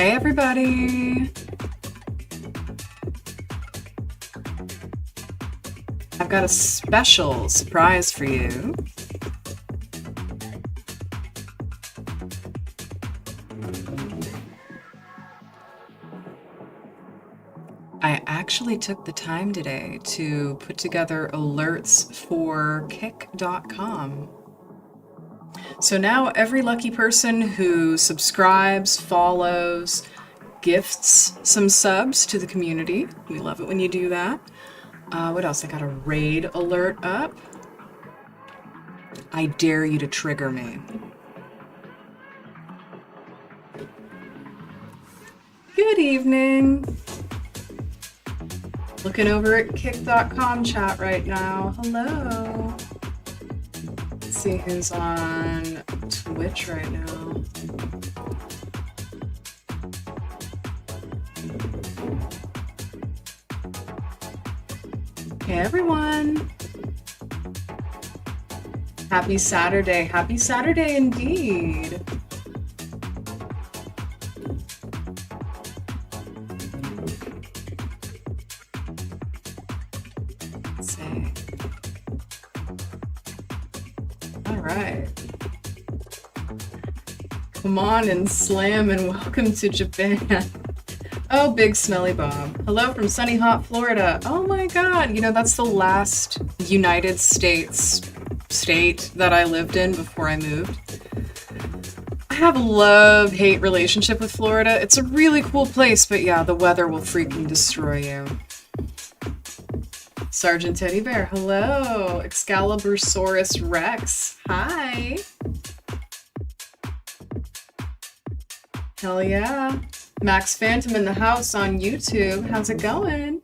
Hey everybody! I've got a special surprise for you. I actually took the time today to put together alerts for Kick.com. So now every lucky person who subscribes, follows, gifts some subs to the community, we love it when you do that. What else? I got a raid alert up. I dare you to trigger me. Good evening. Looking over at Kick.com chat right now. Hello. Let's see who's on Twitch right now. Hey everyone. Happy Saturday. Happy Saturday indeed. Let's see. All right. Come on and slam and welcome to Japan. Oh, Big Smelly Bob. Hello from sunny hot Florida. Oh my god, you know, that's the last United States state that I lived in before I moved. I have a love-hate relationship with Florida. It's a really cool place, but yeah, the weather will freaking destroy you. Sergeant Teddy Bear, hello. Excalibursaurus Rex, hi. Hell yeah. Max Phantom in the house on YouTube. How's it going?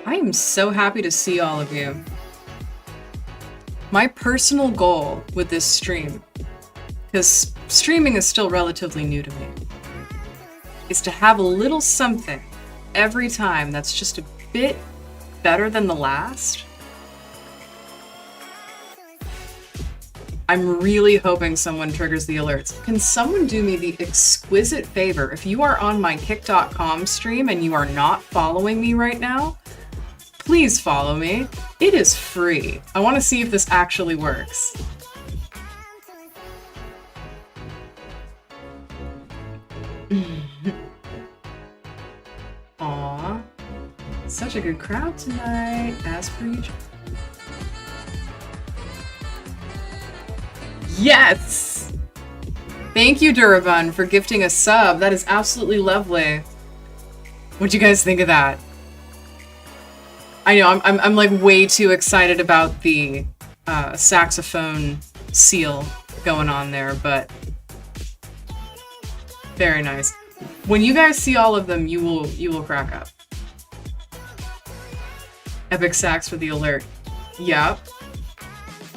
I am so happy to see all of you. My personal goal with this stream, because streaming is still relatively new to me, is to have a little something every time that's just a bit better than the last. I'm really hoping someone triggers the alerts. Can someone do me the exquisite favor? If you are on my Kick.com stream and you are not following me right now, please follow me. It is free. I want to see if this actually works. Aw, such a good crowd tonight, as per usual. Yes! Thank you, Durabun, for gifting a sub. That is absolutely lovely. What'd you guys think of that? I know, I'm like way too excited about the saxophone seal going on there, but very nice. When you guys see all of them, you will crack up. Epic sax for the alert. Yep.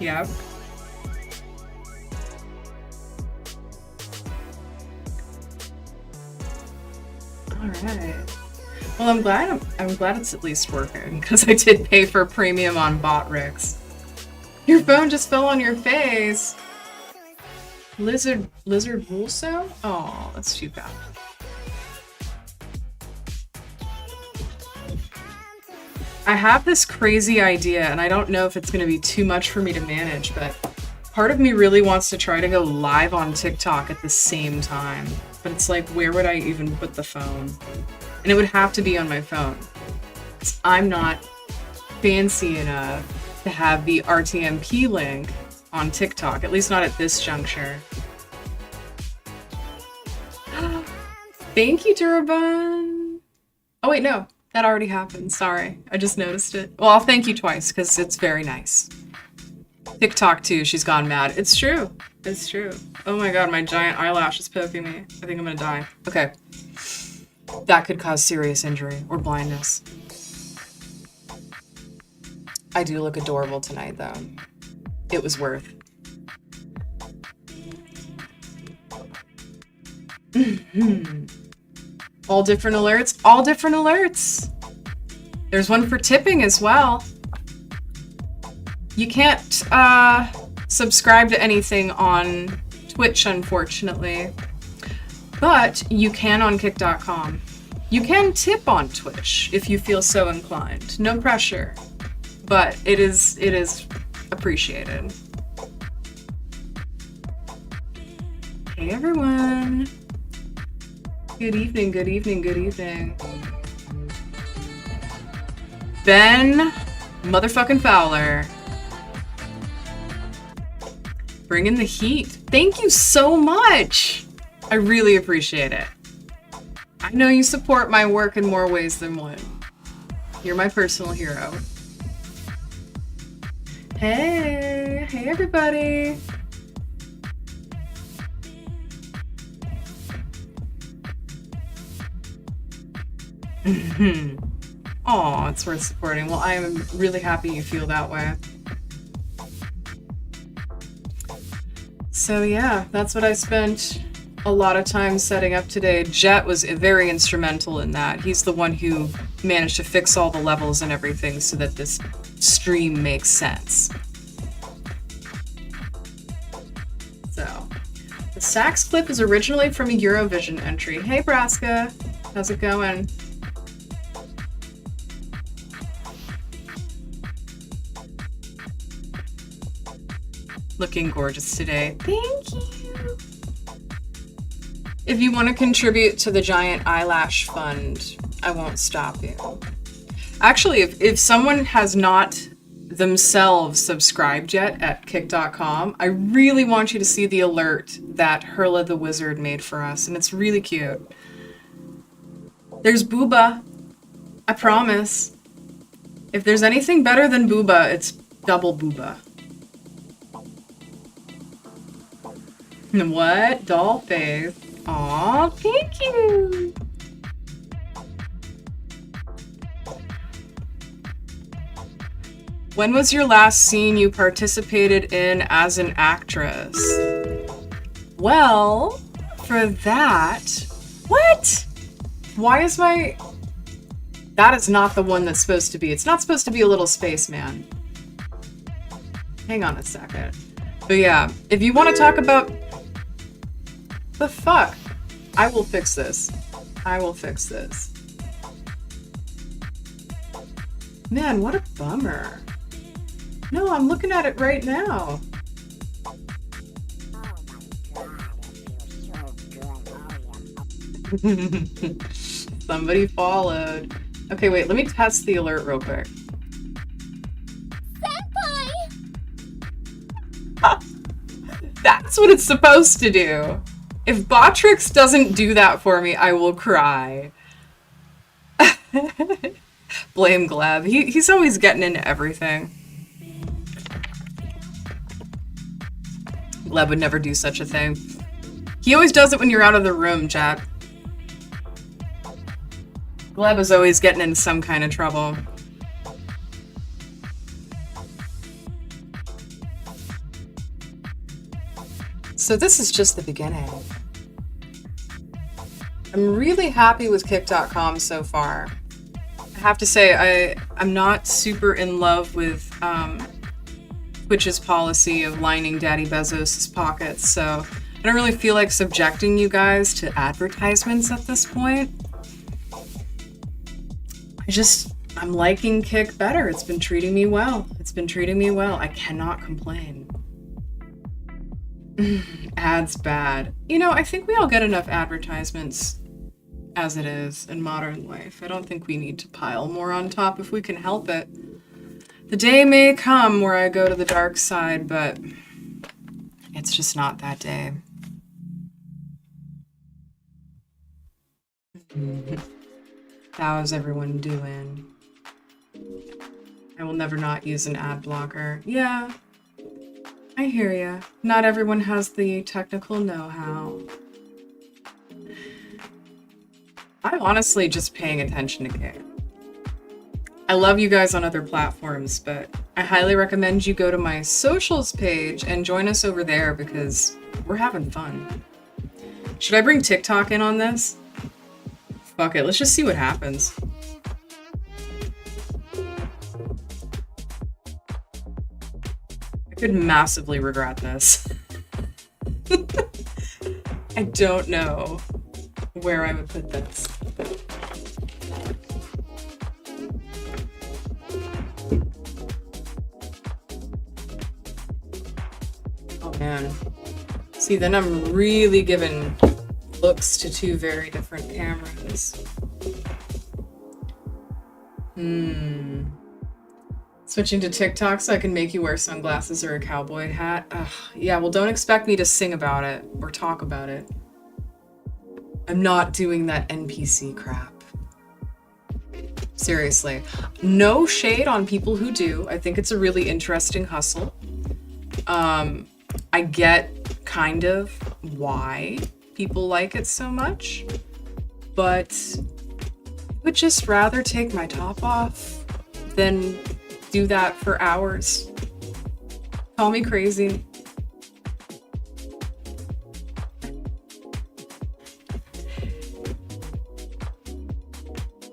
Yep. All right. Well, I'm glad it's at least working, because I did pay for premium on Botrix. Your phone just fell on your face. Lizard Wulso? Oh, that's too bad. I have this crazy idea, and I don't know if it's going to be too much for me to manage, but part of me really wants to try to go live on TikTok at the same time. But it's like, where would I even put the phone? And it would have to be on my phone. I'm not fancy enough to have the RTMP link on TikTok, at least not at this juncture. Thank you, Durabun. Oh wait, no, that already happened. Sorry, I just noticed it. Well, I'll thank you twice because it's very nice. TikTok too, she's gone mad. It's true. It's true. Oh my god, my giant eyelash is poking me. I think I'm gonna die. Okay. That could cause serious injury or blindness. I do look adorable tonight, though. It was worth. All different alerts? All different alerts! There's one for tipping as well. You can't subscribe to anything on Twitch, unfortunately. But you can on Kick.com. You can tip on Twitch if you feel so inclined. No pressure. But it is appreciated. Hey everyone. Good evening, good evening, good evening. Ben motherfucking Fowler. Bringing the heat. Thank you so much. I really appreciate it. I know you support my work in more ways than one. You're my personal hero. Hey everybody. Aw, it's worth supporting. Well, I am really happy you feel that way. So yeah, that's what I spent a lot of time setting up today. Jet was very instrumental in that. He's the one who managed to fix all the levels and everything so that this stream makes sense. So, the sax clip is originally from a Eurovision entry. Hey Braska, how's it going? Looking gorgeous today. Thank you. If you want to contribute to the Giant Eyelash Fund, I won't stop you. Actually, if someone has not themselves subscribed yet at Kick.com, I really want you to see the alert that Hurla the Wizard made for us, and it's really cute. There's Booba. I promise. If there's anything better than Booba, it's double Booba. What? Doll face. Aw, thank you. When was your last scene you participated in as an actress? Well, for that... What? Why is my... That is not the one that's supposed to be. It's not supposed to be a little spaceman. Hang on a second. But yeah, if you want to talk about... The fuck? I will fix this. I will fix this. Man, what a bummer. No, I'm looking at it right now. Somebody followed. Okay, wait, let me test the alert real quick. That's what it's supposed to do. If Botrix doesn't do that for me, I will cry. Blame Gleb. He's always getting into everything. Gleb would never do such a thing. He always does it when you're out of the room, chat. Gleb is always getting into some kind of trouble. So this is just the beginning. I'm really happy with Kick.com so far. I have to say, I'm not super in love with Twitch's policy of lining Daddy Bezos' pockets, so I don't really feel like subjecting you guys to advertisements at this point. I'm liking Kick better. It's been treating me well. I cannot complain. Ads bad. You know, I think we all get enough advertisements as it is in modern life. I don't think we need to pile more on top if we can help it. The day may come where I go to the dark side, but it's just not that day. How's everyone doing? I will never not use an ad blocker. Yeah. I hear ya. Not everyone has the technical know-how. I'm honestly just paying attention to Kick. I love you guys on other platforms, but I highly recommend you go to my socials page and join us over there because we're having fun. Should I bring TikTok in on this? Fuck it, let's just see what happens. I Could massively regret this. I don't know where I would put this. Oh man. See, then I'm really giving looks to two very different cameras. Switching to TikTok so I can make you wear sunglasses or a cowboy hat. Ugh, yeah, well, don't expect me to sing about it or talk about it. I'm not doing that NPC crap. Seriously. No shade on people who do. I think it's a really interesting hustle. I get kind of why people like it so much, but I would just rather take my top off than do that for hours. Call me crazy.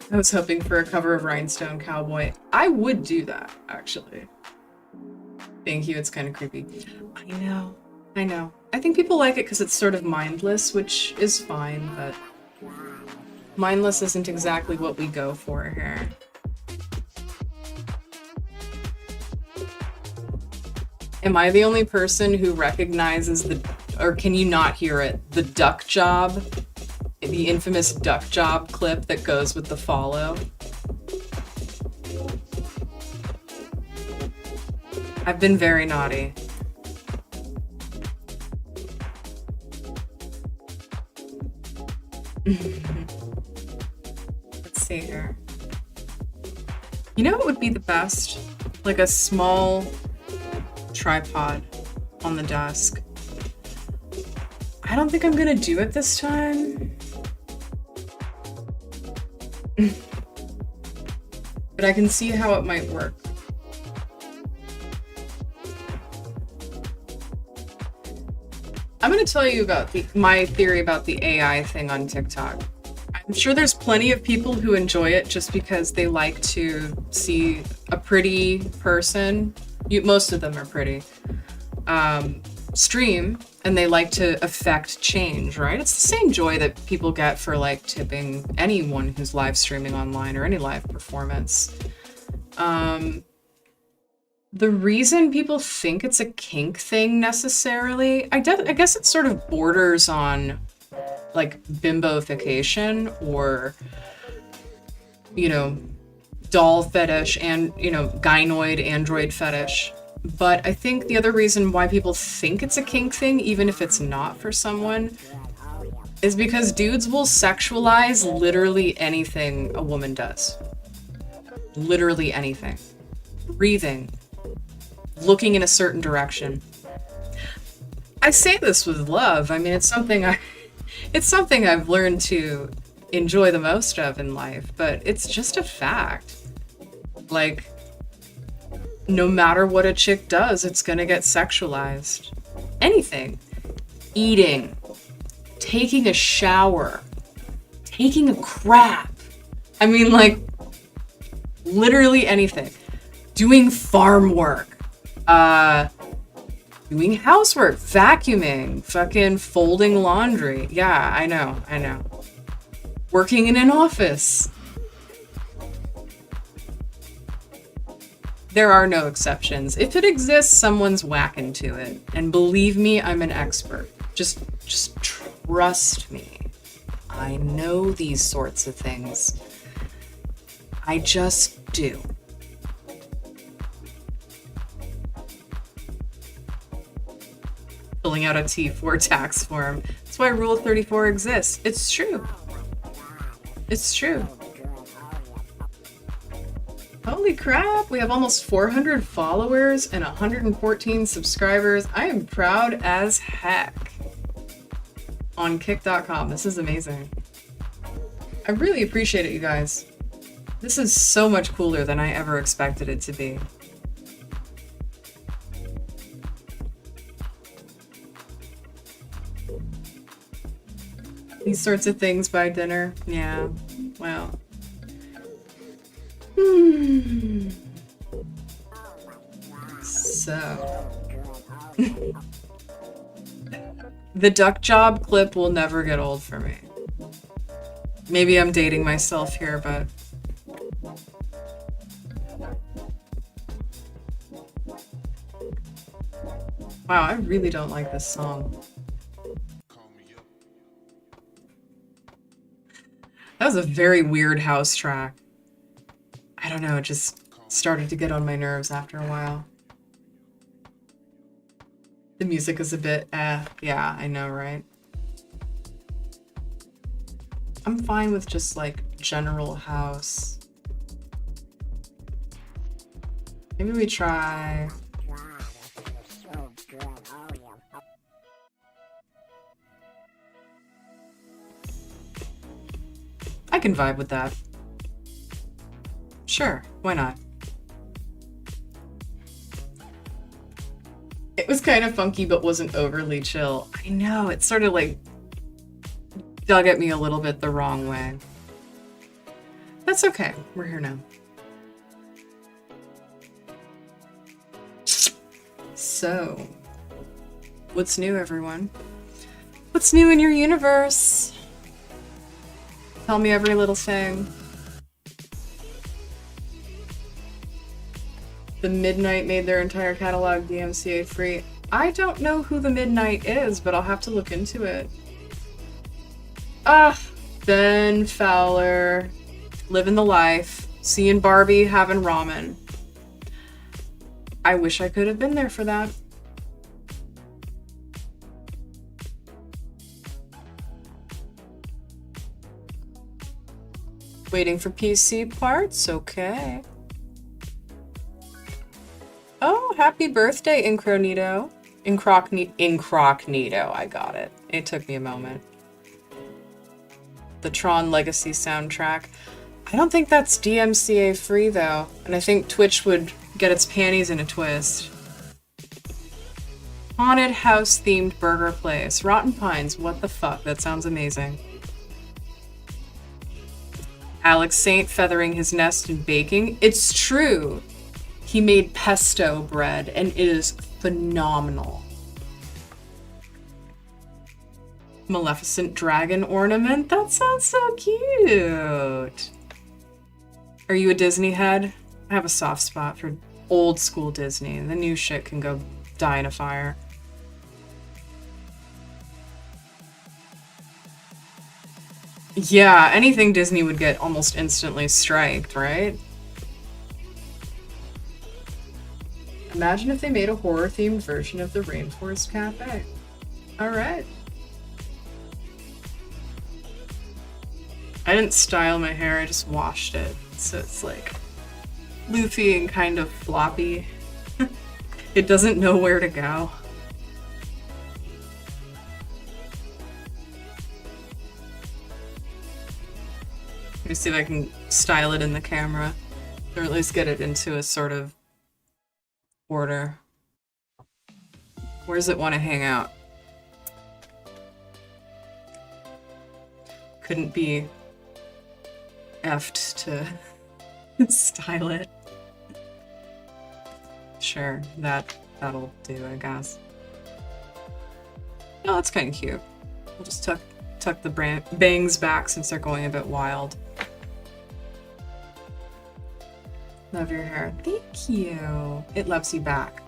I was hoping for a cover of Rhinestone Cowboy. I would do that, actually. Thank you, it's kind of creepy. I know. I think people like it because it's sort of mindless, which is fine, but mindless isn't exactly what we go for here. Am I the only person who recognizes or can you not hear it? The duck job? The infamous duck job clip that goes with the follow? I've been very naughty. Let's see here. You know what would be the best? Like a small tripod on the desk. I don't think I'm gonna do it this time. But I can see how it might work. I'm going to tell you about my theory about the AI thing on TikTok. I'm sure there's plenty of people who enjoy it just because they like to see a pretty person, most of them are pretty, stream, and they like to affect change, right? It's the same joy that people get for like tipping anyone who's live streaming online or any live performance. The reason people think it's a kink thing necessarily, I guess it sort of borders on like bimboification or, doll fetish and, gynoid android fetish. But I think the other reason why people think it's a kink thing, even if it's not for someone, is because dudes will sexualize literally anything a woman does. Literally anything. Breathing. Looking in a certain direction. I say this with love. I mean, it's something I've learned to enjoy the most of in life, but it's just a fact. Like, no matter what a chick does, it's gonna get sexualized. Anything. Eating. Taking a shower. Taking a crap. I mean, like, literally anything. Doing farm work. Doing housework, vacuuming, fucking folding laundry. Yeah, I know. Working in an office. There are no exceptions. If it exists, someone's whacking to it. And believe me, I'm an expert. Just trust me. I know these sorts of things. I just do. Filling out a T4 tax form. That's why Rule 34 exists. It's true. It's true. Holy crap, we have almost 400 followers and 114 subscribers. I am proud as heck. On kick.com. This is amazing. I really appreciate it, you guys. This is so much cooler than I ever expected it to be. These sorts of things by dinner. Yeah. Well. So. The duck job clip will never get old for me. Maybe I'm dating myself here, but... Wow, I really don't like this song. That was a very weird house track. I don't know, it just started to get on my nerves after a while. The music is a bit yeah, I know, right? I'm fine with just like general house. Maybe we try... I can vibe with that. Sure, why not? It was kind of funky, but wasn't overly chill. I know, it sort of like dug at me a little bit the wrong way. That's okay, we're here now. So, what's new, everyone? What's new in your universe? Tell me every little thing. The Midnight made their entire catalog DMCA free. I don't know who the Midnight is, but I'll have to look into it. Ben Fowler, living the life, seeing Barbie, having ramen. I wish I could have been there for that. Waiting for PC parts? Okay. Oh, happy birthday, Incrognito. Incrognito, I got it. It took me a moment. The Tron Legacy soundtrack. I don't think that's DMCA free though, and I think Twitch would get its panties in a twist. Haunted house themed burger place. Rotten Pines, what the fuck? That sounds amazing. Alex Saint feathering his nest and baking. It's true. He made pesto bread and it is phenomenal. Maleficent dragon ornament? That sounds so cute. Are you a Disney head? I have a soft spot for old school Disney. The new shit can go die in a fire. Yeah, anything Disney would get almost instantly striked, right? Imagine if they made a horror-themed version of the Rainforest Cafe. Alright. I didn't style my hair, I just washed it. So it's like loopy and kind of floppy. It doesn't know where to go. Let me see if I can style it in the camera, or at least get it into a sort of order. Where does it want to hang out? Couldn't be effed to style it. Sure, that'll do, I guess. Oh, that's kind of cute. We'll just tuck the bangs back since they're going a bit wild. Love your hair. Thank you. It loves you back.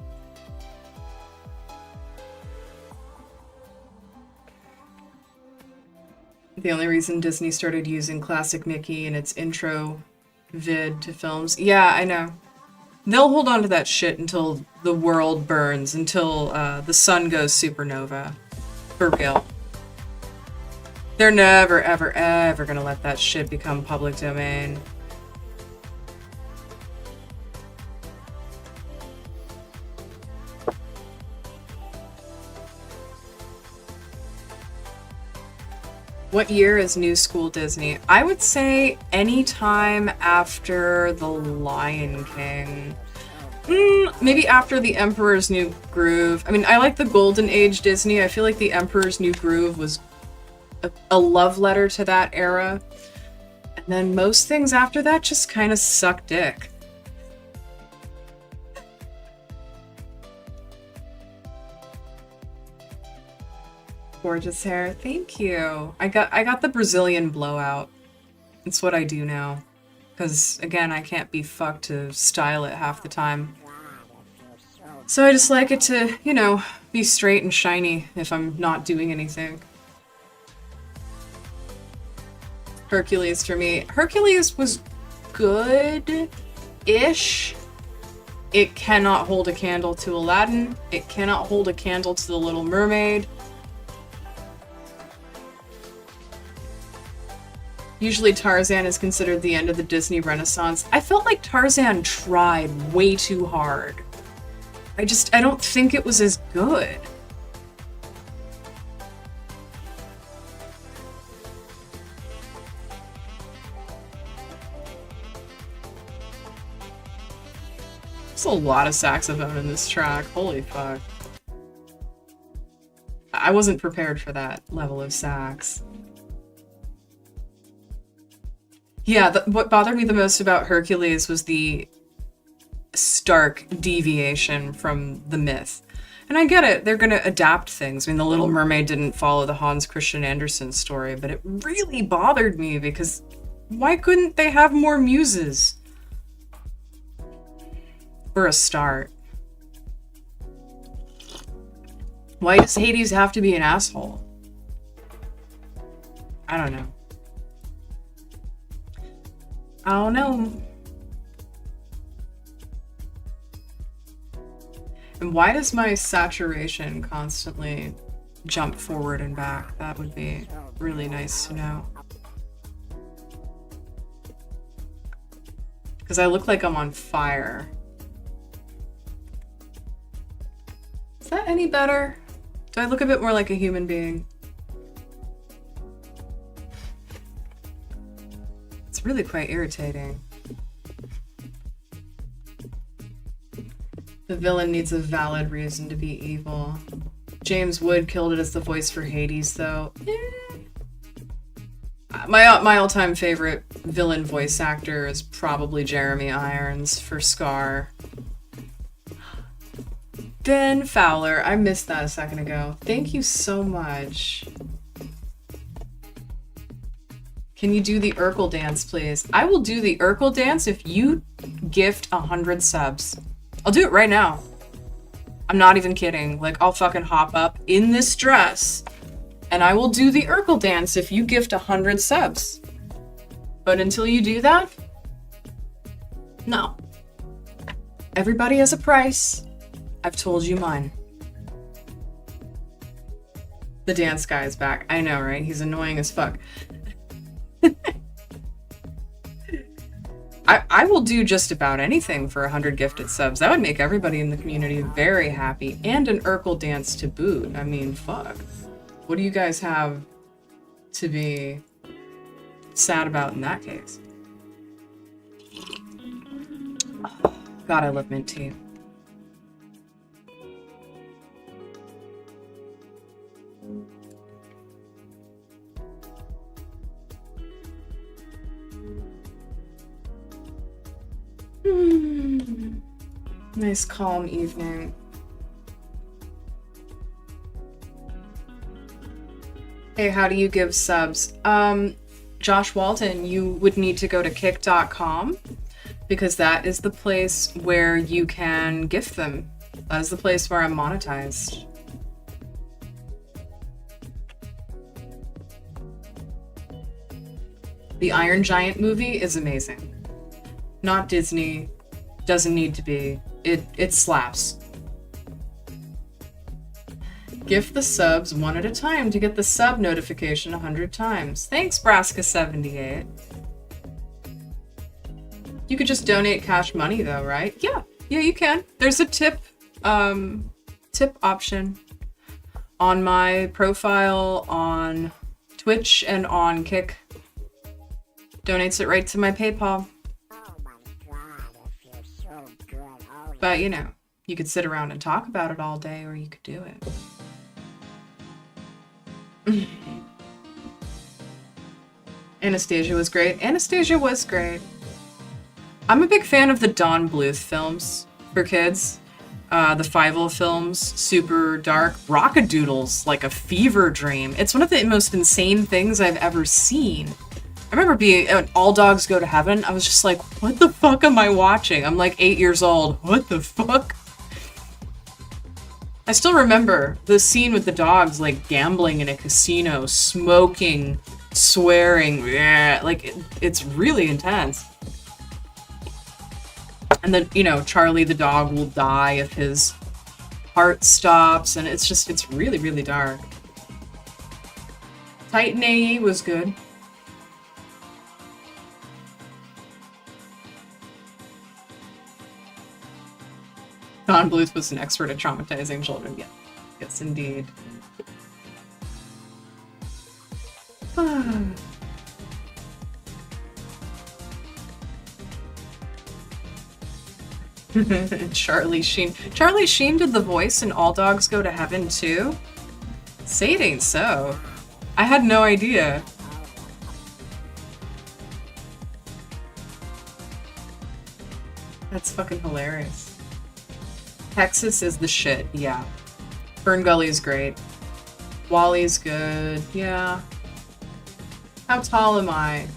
The only reason Disney started using classic Mickey in its intro vid to films. Yeah, I know. They'll hold on to that shit until the world burns, until the sun goes supernova. For real. They're never, ever, ever gonna let that shit become public domain. What year is New School Disney? I would say any time after The Lion King. Maybe after The Emperor's New Groove. I mean, I like the Golden Age Disney. I feel like The Emperor's New Groove was a love letter to that era. And then most things after that just kind of suck dick. Gorgeous hair. Thank you. I got the Brazilian blowout. It's what I do now. Because, again, I can't be fucked to style it half the time. So I just like it to, you know, be straight and shiny if I'm not doing anything. Hercules for me. Hercules was good-ish. It cannot hold a candle to Aladdin. It cannot hold a candle to The Little Mermaid. Usually Tarzan is considered the end of the Disney Renaissance. I felt like Tarzan tried way too hard. I don't think it was as good. There's a lot of saxophone in this track. Holy fuck. I wasn't prepared for that level of sax. Yeah, what bothered me the most about Hercules was the stark deviation from the myth. And I get it, they're gonna adapt things. I mean, The Little Mermaid didn't follow the Hans Christian Andersen story, but it really bothered me because why couldn't they have more muses? For a start. Why does Hades have to be an asshole? I don't know. I don't know. And why does my saturation constantly jump forward and back? That would be really nice to know. Because I look like I'm on fire. Is that any better? Do I look a bit more like a human being? It's really quite irritating. The villain needs a valid reason to be evil. James Wood killed it as the voice for Hades, though. My all-time favorite villain voice actor is probably Jeremy Irons for Scar. Ben Fowler, I missed that a second ago. Thank you so much. Can you do the Urkel dance, please? I will do the Urkel dance if you gift 100 subs. I'll do it right now. I'm not even kidding. Like, I'll fucking hop up in this dress and I will do the Urkel dance if you gift 100 subs. But until you do that, no. Everybody has a price. I've told you mine. The dance guy is back. I know, right? He's annoying as fuck. I will do just about anything for 100 gifted subs. That would make everybody in the community very happy. And an Urkel dance to boot. I mean, fuck. What do you guys have to be sad about in that case? God, I love mint tea. Nice calm evening. Hey, how do you give subs? Josh Walton, you would need to go to kick.com because that is the place where you can gift them. That is the place where I'm monetized. The Iron Giant movie is amazing. Not Disney. Doesn't need to be. It slaps. Gift the subs one at a time to get the sub notification 100 times. Thanks, Braska78. You could just donate cash money though, right? Yeah, you can. There's a tip option on my profile on Twitch and on Kick. Donates it right to my PayPal. But, you know, you could sit around and talk about it all day, or you could do it. Anastasia was great. Anastasia was great. I'm a big fan of the Don Bluth films for kids. The Fievel films, super dark. Rockadoodle's like a fever dream. It's one of the most insane things I've ever seen. I remember being at All Dogs Go to Heaven. I was just like, what the fuck am I watching? I'm like 8 years old. What the fuck? I still remember the scene with the dogs like gambling in a casino, smoking, swearing. Yeah, like it's really intense. And then, you know, Charlie the dog will die if his heart stops, and it's really, really dark. Titan AE was good. Don Bluth was an expert at traumatizing children. Yeah. Yes, indeed. Charlie Sheen. Charlie Sheen did the voice in All Dogs Go to Heaven too? Say it ain't so. I had no idea. That's fucking hilarious. Texas is the shit, yeah. Fern Gully's great. Wally's good, yeah. How tall am I?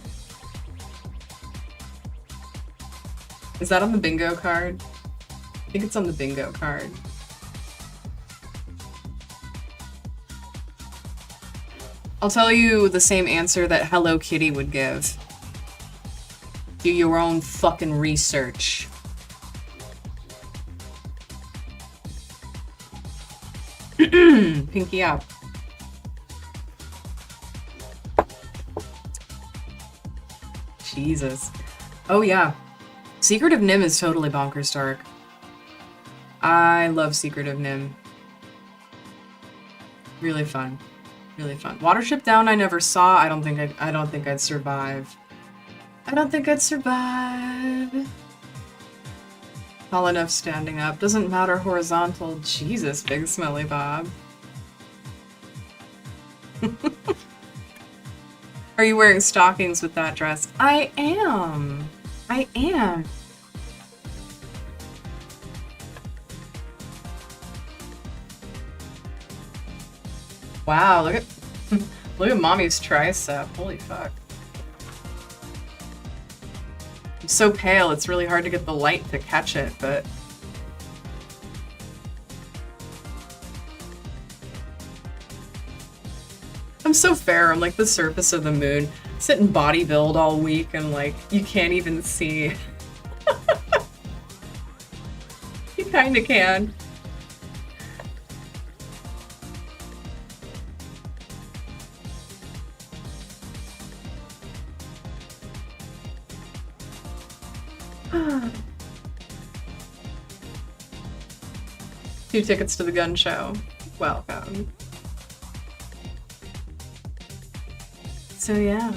Is that on the bingo card? I think it's on the bingo card. I'll tell you the same answer that Hello Kitty would give. Do your own fucking research. Pinky up. Jesus. Oh yeah. Secret of Nim is totally bonkers dark. I love Secret of Nim. Really fun. Really fun. Watership Down I never saw. I don't think I'd survive. I don't think I'd survive. Tall enough standing up. Doesn't matter horizontal. Jesus, Big Smelly Bob. Are you wearing stockings with that dress? I am. I am. Wow, look at look at mommy's tricep. Holy fuck. I'm so pale, it's really hard to get the light to catch it, but I'm so fair. I'm like the surface of the moon. Sit and bodybuild all week and like you can't even see. You kinda can. Two tickets to the gun show. Welcome. So yeah.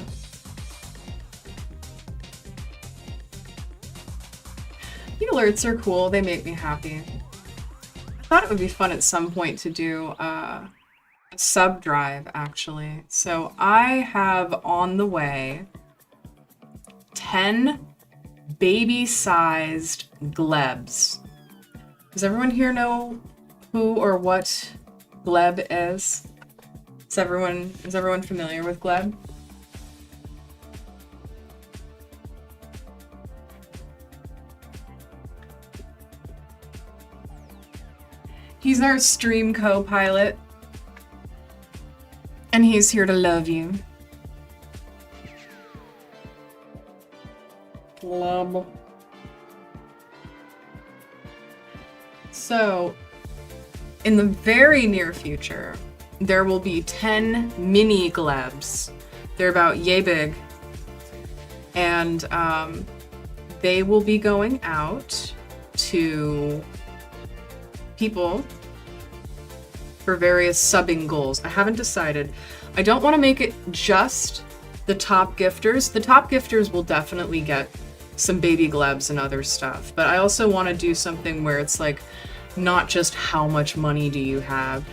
The alerts are cool. They make me happy. I thought it would be fun at some point to do a sub drive, actually. So I have on the way 10 baby-sized glebs. Does everyone here know who or what gleb is? Is everyone familiar with gleb? He's our stream co-pilot, and he's here to love you. Gleb. So, in the very near future, there will be 10 mini glebs. They're about yay big. And they will be going out to people for various subbing goals. I haven't decided. I don't want to make it just the top gifters. The top gifters will definitely get some baby glebs and other stuff. But I also want to do something where it's like, not just how much money do you have.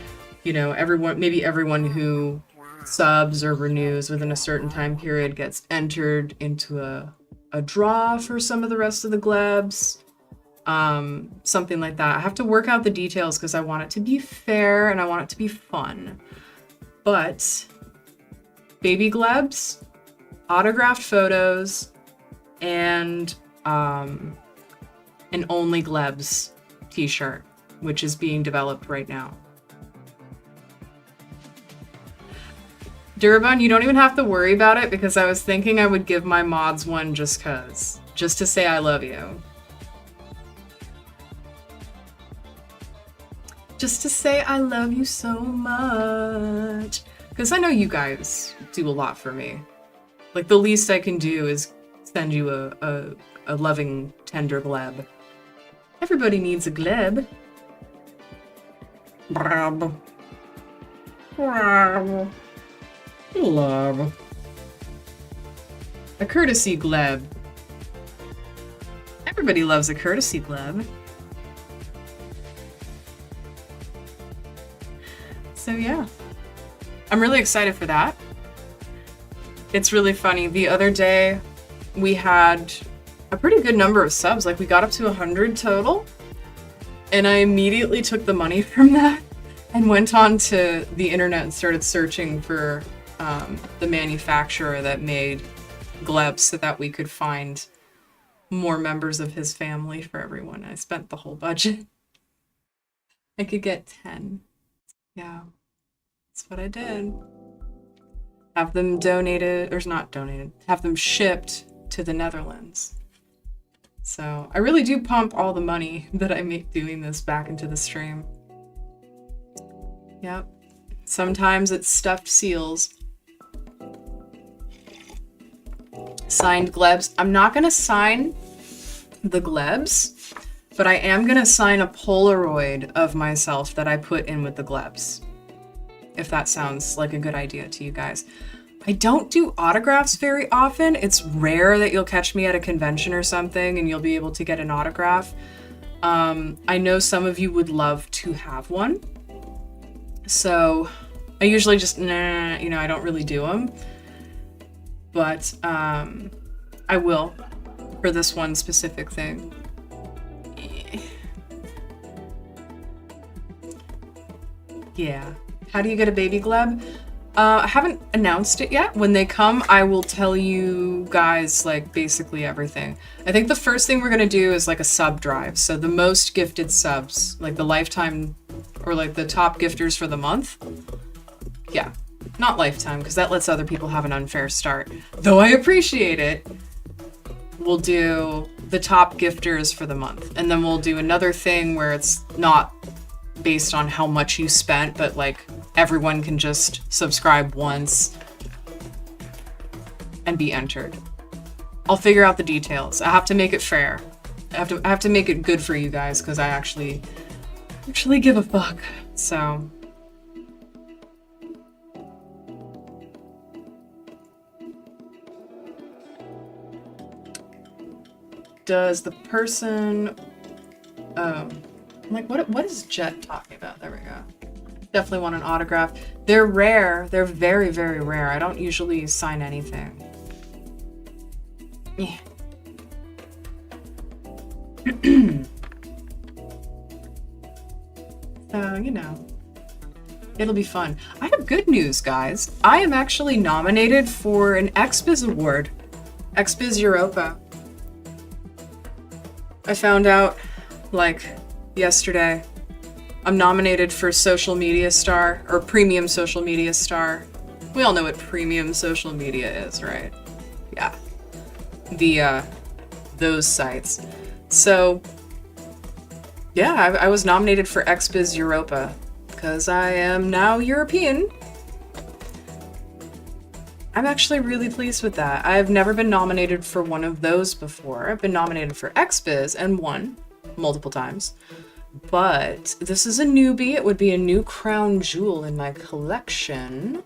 You know, maybe everyone who subs or renews within a certain time period gets entered into a draw for some of the rest of the glebs. Something like that. I have to work out the details because I want it to be fair and I want it to be fun. But baby glebs, autographed photos, and an Only Glebs t-shirt, which is being developed right now. Durabun, you don't even have to worry about it because I was thinking I would give my mods one just to say I love you. Just to say I love you so much. Because I know you guys do a lot for me. Like, the least I can do is send you a loving, tender gleb. Everybody needs a gleb. Gleb. Gleb. Love. A courtesy gleb. Everybody loves a courtesy gleb. So yeah. I'm really excited for that. It's really funny. The other day, we had a pretty good number of subs. Like, we got up to 100 total. And I immediately took the money from that and went on to the internet and started searching for the manufacturer that made glebs so that we could find more members of his family for everyone. I spent the whole budget. I could get 10. Yeah, that's what I did. Have them donated, or not donated, have them shipped to the Netherlands. So I really do pump all the money that I make doing this back into the stream. Yep. Sometimes it's stuffed seals. Signed glebs. I'm not going to sign the glebs, but I am going to sign a Polaroid of myself that I put in with the glebs. If that sounds like a good idea to you guys. I don't do autographs very often. It's rare that you'll catch me at a convention or something and you'll be able to get an autograph. I know some of you would love to have one. So I usually just, I don't really do them. But I will for this one specific thing. Yeah. How do you get a baby gleb? I haven't announced it yet. When they come, I will tell you guys, like, basically everything. I think the first thing we're going to do is, like, a sub drive. So the most gifted subs, like the lifetime, or, like, the top gifters for the month. Yeah. Not lifetime, because that lets other people have an unfair start. Though I appreciate it. We'll do the top gifters for the month. And then we'll do another thing where it's not based on how much you spent, but, like, everyone can just subscribe once and be entered. I'll figure out the details. I have to make it fair. I have to make it good for you guys because I actually give a fuck. So does the person like what is Jet talking about? There we go. Definitely want an autograph. They're rare. They're very, very rare. I don't usually sign anything. Yeah. So, it'll be fun. I have good news, guys. I am actually nominated for an XBiz award. XBiz Europa. I found out, like, yesterday. I'm nominated for Social Media Star, or Premium Social Media Star. We all know what Premium Social Media is, right? Yeah. Those sites. So, yeah, I was nominated for XBiz Europa, because I am now European. I'm actually really pleased with that. I've never been nominated for one of those before. I've been nominated for XBiz and won multiple times. But this is a newbie. It would be a new crown jewel in my collection.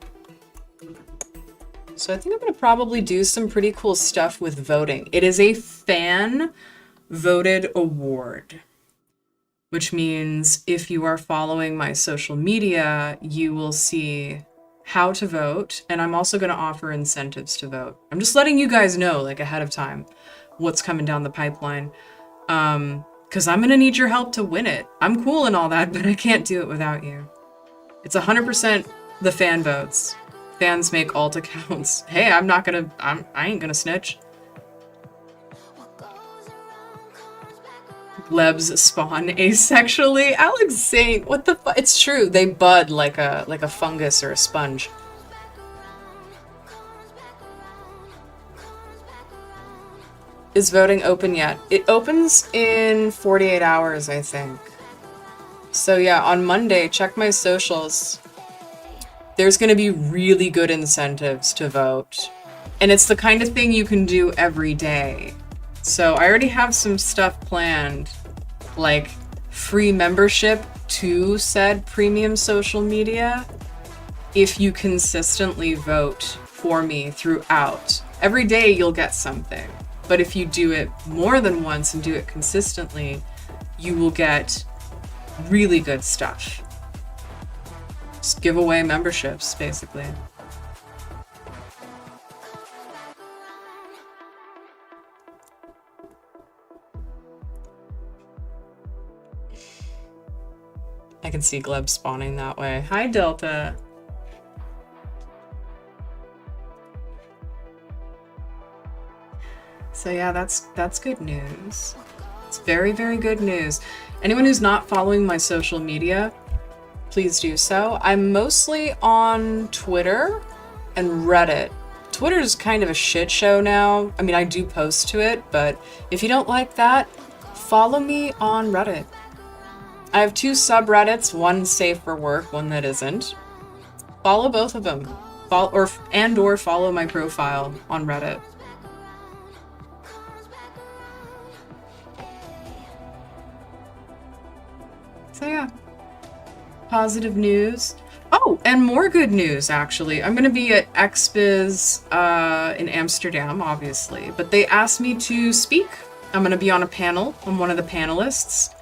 So I think I'm going to probably do some pretty cool stuff with voting. It is a fan-voted award, which means if you are following my social media, you will see how to vote. And I'm also going to offer incentives to vote. I'm just letting you guys know, like, ahead of time what's coming down the pipeline. Because I'm going to need your help to win it. I'm cool and all that, but I can't do it without you. It's 100% the fan votes. Fans make alt accounts. Hey, I ain't gonna snitch. Lebs spawn asexually. Alex Saint, what the fuck? It's true. They bud like a fungus or a sponge. Is voting open yet? It opens in 48 hours, I think. So yeah, on Monday, check my socials. There's going to be really good incentives to vote. And it's the kind of thing you can do every day. So I already have some stuff planned, like free membership to said premium social media if you consistently vote for me throughout. Every day you'll get something. But if you do it more than once and do it consistently, you will get really good stuff. Just give away memberships, basically. I can see Gleb spawning that way. Hi, Delta. So yeah, that's good news. It's very, very good news. Anyone who's not following my social media, please do so. I'm mostly on Twitter and Reddit. Twitter's kind of a shit show now. I mean, I do post to it, but if you don't like that, follow me on Reddit. I have 2 subreddits, one safe for work, one that isn't. Follow both of them. Or follow my profile on Reddit. So yeah, positive news. Oh, and more good news, actually. I'm going to be at XBiz in Amsterdam, obviously, but they asked me to speak. I'm going to be on a panel. I'm one of the panelists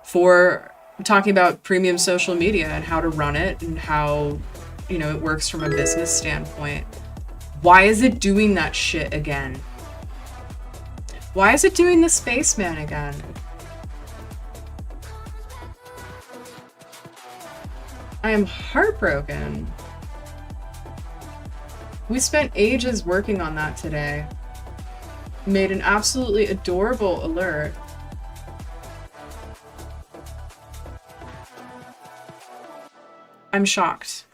for talking about premium social media and how to run it and how, you know, it works from a business standpoint. Why is it doing that shit again? Why is it doing the spaceman again? I am heartbroken. We spent ages working on that today. Made an absolutely adorable alert. I'm shocked.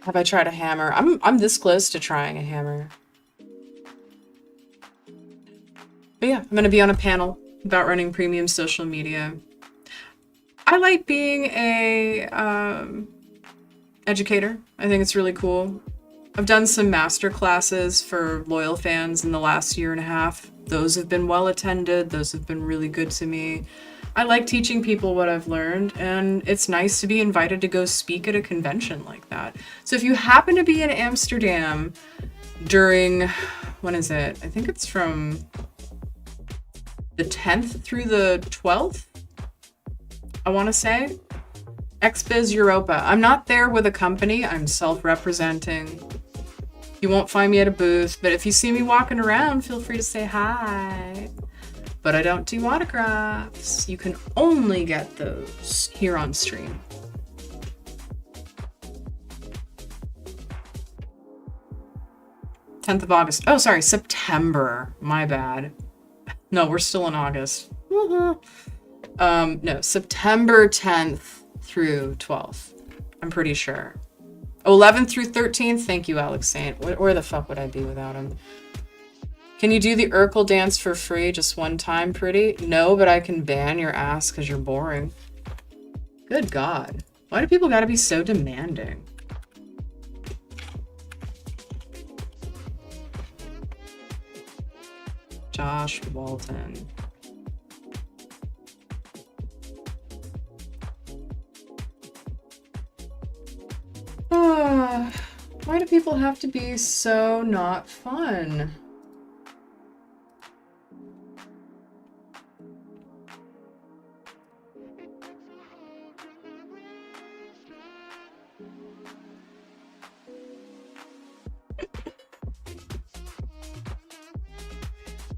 Have I tried a hammer? I'm this close to trying a hammer. But yeah, I'm gonna be on a panel about running premium social media. I like being a educator. I think it's really cool. I've done some master classes for loyal fans in the last year and a half. Those have been well attended. Those have been really good to me. I like teaching people what I've learned, and it's nice to be invited to go speak at a convention like that. So if you happen to be in Amsterdam during, when is it? I think it's from the 10th through the 12th. I want to say XBiz Europa. I'm not there with a company. I'm self-representing. You won't find me at a booth, but if you see me walking around, feel free to say hi. But I don't do autographs. You can only get those here on stream. Tenth of August. Oh, sorry, September. My bad. No, we're still in August. No, September 10th through 12th. I'm pretty sure. 11th through 13th. Thank you, Alex Saint. Where the fuck would I be without him? Can you do the Urkel dance for free just one time, pretty? No, but I can ban your ass because you're boring. Good God. Why do people gotta be so demanding? Josh Walton. Why do people have to be so not fun?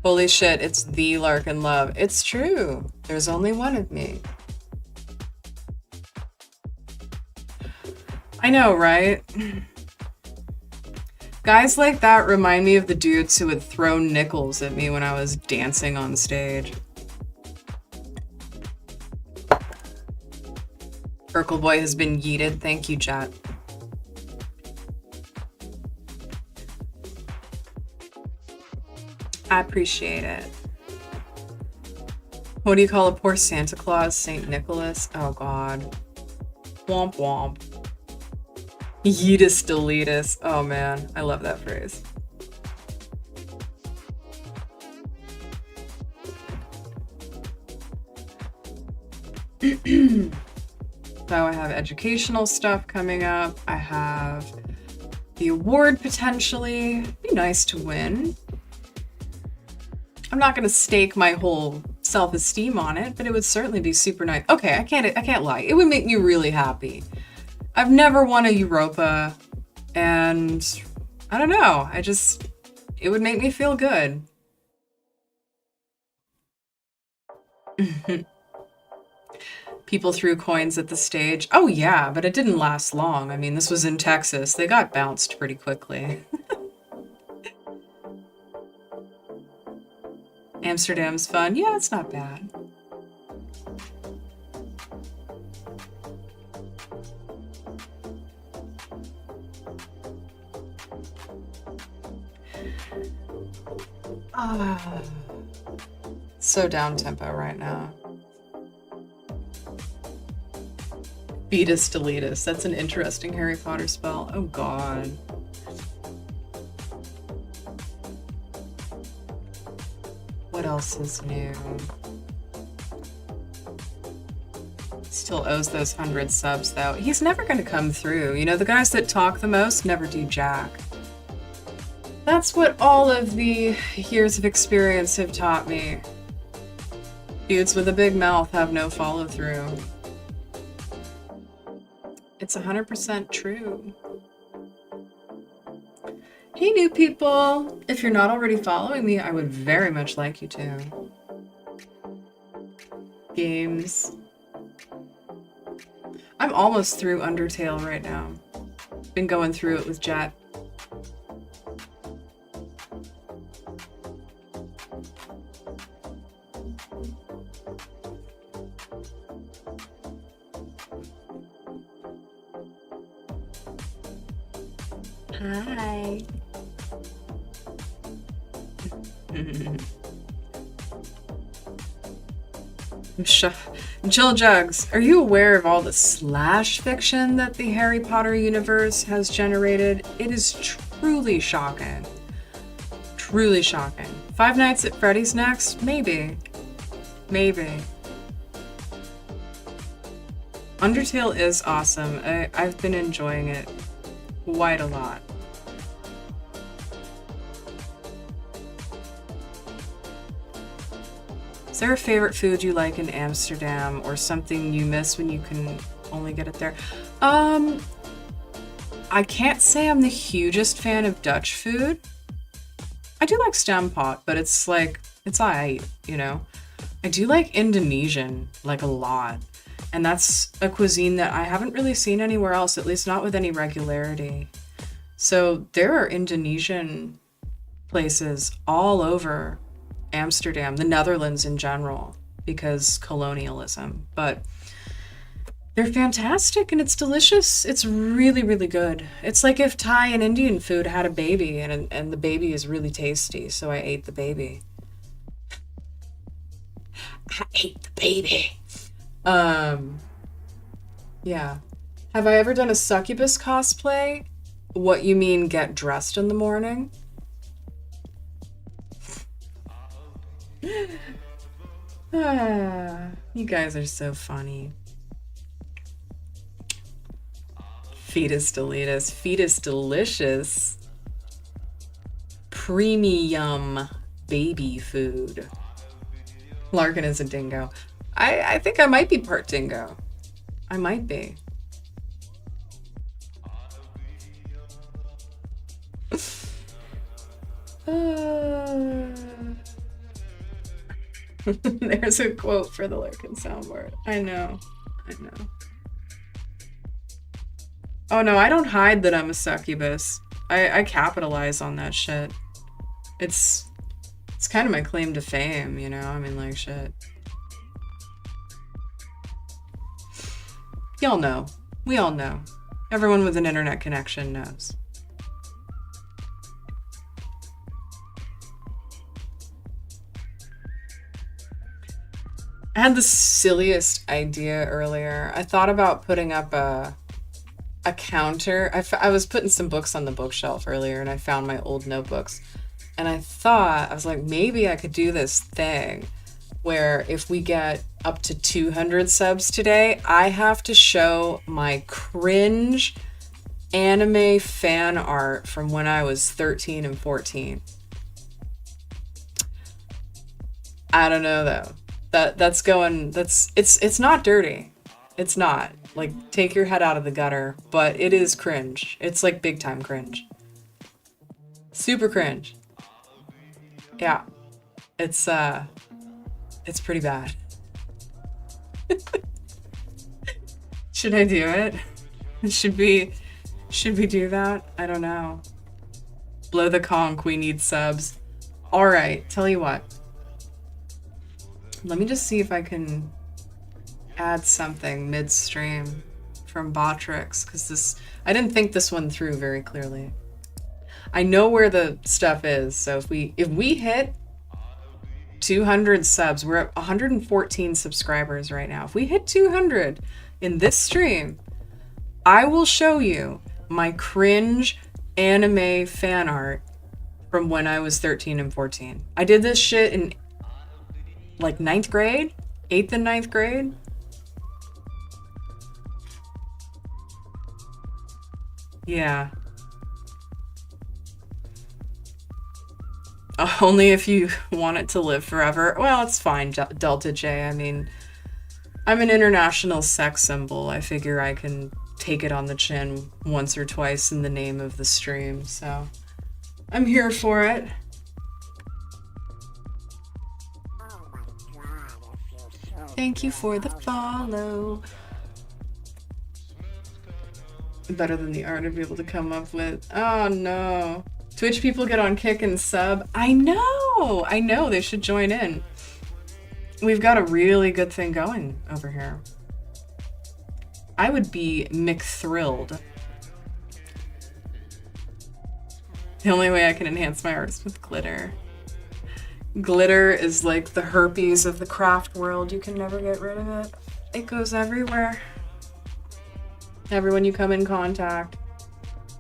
Holy shit, it's the Larkin Love. It's true. There's only one of me. I know, right? Guys like that remind me of the dudes who would throw nickels at me when I was dancing on stage. Urkel Boy has been yeeted. Thank you, chat. I appreciate it. What do you call a poor Santa Claus? St. Nicholas? Oh, God. Womp womp. Yeetus deletus. Oh, man. I love that phrase. So I have educational stuff coming up. I have the award potentially. It'd be nice to win. I'm not gonna stake my whole self-esteem on it, but it would certainly be super nice. Okay, I can't lie. It would make me really happy. I've never won a Europa, and I don't know. It would make me feel good. People threw coins at the stage. Oh yeah, but it didn't last long. I mean, this was in Texas. They got bounced pretty quickly. Amsterdam's fun. Yeah, it's not bad. So down tempo right now. Beatus deletus. That's an interesting Harry Potter spell. Oh god. What else is new? Still owes those 100 subs though. He's never gonna come through. You know, the guys that talk the most never do jack. That's what all of the years of experience have taught me. Dudes with a big mouth have no follow through. It's 100% true. Hey new people! If you're not already following me, I would very much like you to. Games. I'm almost through Undertale right now. Been going through it with Jet. Hi. Jill Jugs, are you aware of all the slash fiction that the Harry Potter universe has generated? It is truly shocking. Truly shocking. Five Nights at Freddy's next? Maybe. Maybe. Undertale is awesome. I've been enjoying it quite a lot. Is there a favorite food you like in Amsterdam or something you miss when you can only get it there? I can't say I'm the hugest fan of Dutch food. I do like stamppot, but it's like, it's alright, you know? I do like Indonesian, like a lot. And that's a cuisine that I haven't really seen anywhere else, at least not with any regularity. So there are Indonesian places all over Amsterdam, the Netherlands in general, because colonialism, but they're fantastic and it's delicious. It's really, really good. It's like if Thai and Indian food had a baby and the baby is really tasty, so I ate the baby. I ate the baby. Yeah. Have I ever done a succubus cosplay? What you mean, get dressed in the morning? You guys are so funny. Fetus deletus. Fetus delicious. Premium baby food. Larkin is a dingo. I think I might be part dingo. I might be. There's a quote for the Lurkin soundboard. I know. Oh no, I don't hide that I'm a succubus. I capitalize on that shit. It's kind of my claim to fame, you know? I mean, like, shit. Y'all know. We all know. Everyone with an internet connection knows. I had the silliest idea earlier. I thought about putting up a counter. I was putting some books on the bookshelf earlier and I found my old notebooks. And I was like, maybe I could do this thing where if we get up to 200 subs today, I have to show my cringe anime fan art from when I was 13 and 14. I don't know though. It's not dirty. It's not. Like, take your head out of the gutter, but it is cringe. It's like big time cringe. Super cringe. Yeah. It's pretty bad. Should I do it? Should we do that? I don't know. Blow the conch, we need subs. Alright, tell you what. Let me just see if I can add something midstream from Botrix, because I didn't think this one through very clearly. I know where the stuff is, so if we hit 200 subs, we're at 114 subscribers right now. If we hit 200 in this stream, I will show you my cringe anime fan art from when I was 13 and 14. I did this shit in like 9th grade, 8th and 9th grade. Yeah. Only if you want it to live forever. Well, it's fine, Delta J. I mean, I'm an international sex symbol. I figure I can take it on the chin once or twice in the name of the stream, so I'm here for it. Thank you for the follow. Better than the art to be able to come up with. Oh no. Twitch people get on Kick and sub. I know, they should join in. We've got a really good thing going over here. I would be McThrilled. The only way I can enhance my art is with glitter. Glitter is like the herpes of the craft world. You can never get rid of it. It goes everywhere. Everyone you come in contact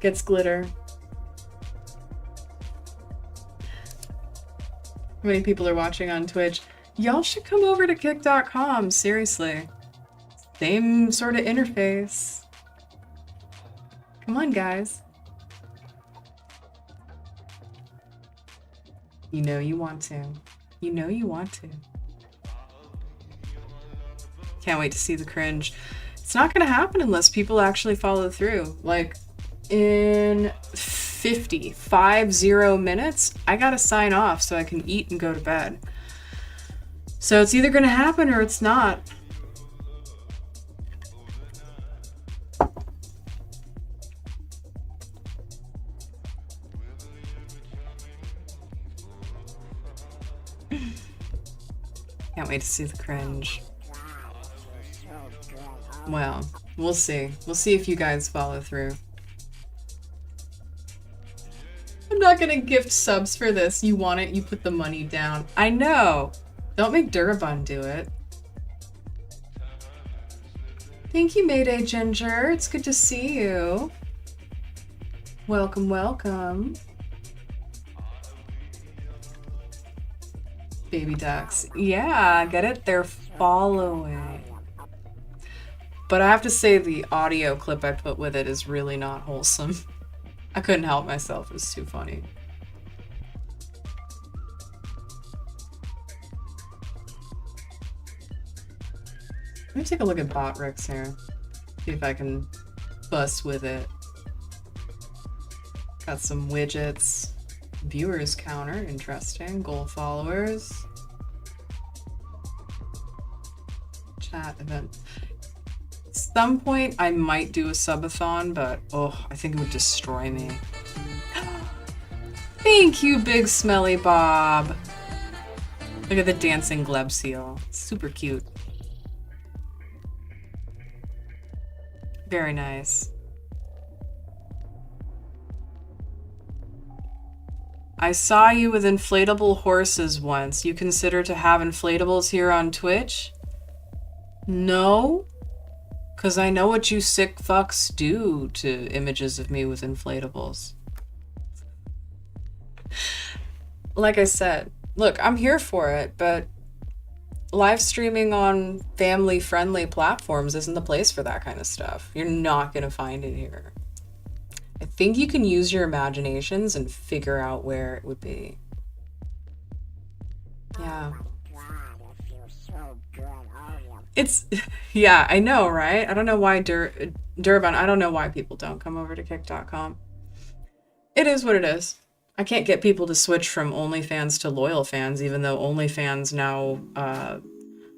gets glitter. How many people are watching on Twitch? Y'all should come over to kick.com, seriously. Same sort of interface. Come on, guys. You know you want to. You know you want to. Can't wait to see the cringe. It's not gonna happen unless people actually follow through. Like, in 50 minutes, I gotta sign off so I can eat and go to bed. So it's either gonna happen or it's not. Can't wait to see the cringe. Well, we'll see. We'll see if you guys follow through. I'm not gonna gift subs for this. You want it, you put the money down. I know. Don't make Durabun do it. Thank you, Mayday Ginger. It's good to see you. Welcome, welcome. Baby ducks. Yeah, get it? They're following. But I have to say the audio clip I put with it is really not wholesome. I couldn't help myself. It was too funny. Let me take a look at Botrix here. See if I can fuss with it. Got some widgets. Viewers counter, interesting. Goal followers. Chat event. At some point, I might do a subathon, but oh, I think it would destroy me. Thank you, Big Smelly Bob. Look at the dancing gleb seal. Super cute. Very nice. I saw you with inflatable horses once. You consider to have inflatables here on Twitch? No? Because I know what you sick fucks do to images of me with inflatables. Like I said, look, I'm here for it, but live streaming on family-friendly platforms isn't the place for that kind of stuff. You're not going to find it here. I think you can use your imaginations and figure out where it would be. Yeah. It's, yeah, I know, right? I don't know why Durban, I don't know why people don't come over to kick.com. It is what it is. I can't get people to switch from OnlyFans to Loyal Fans, even though OnlyFans now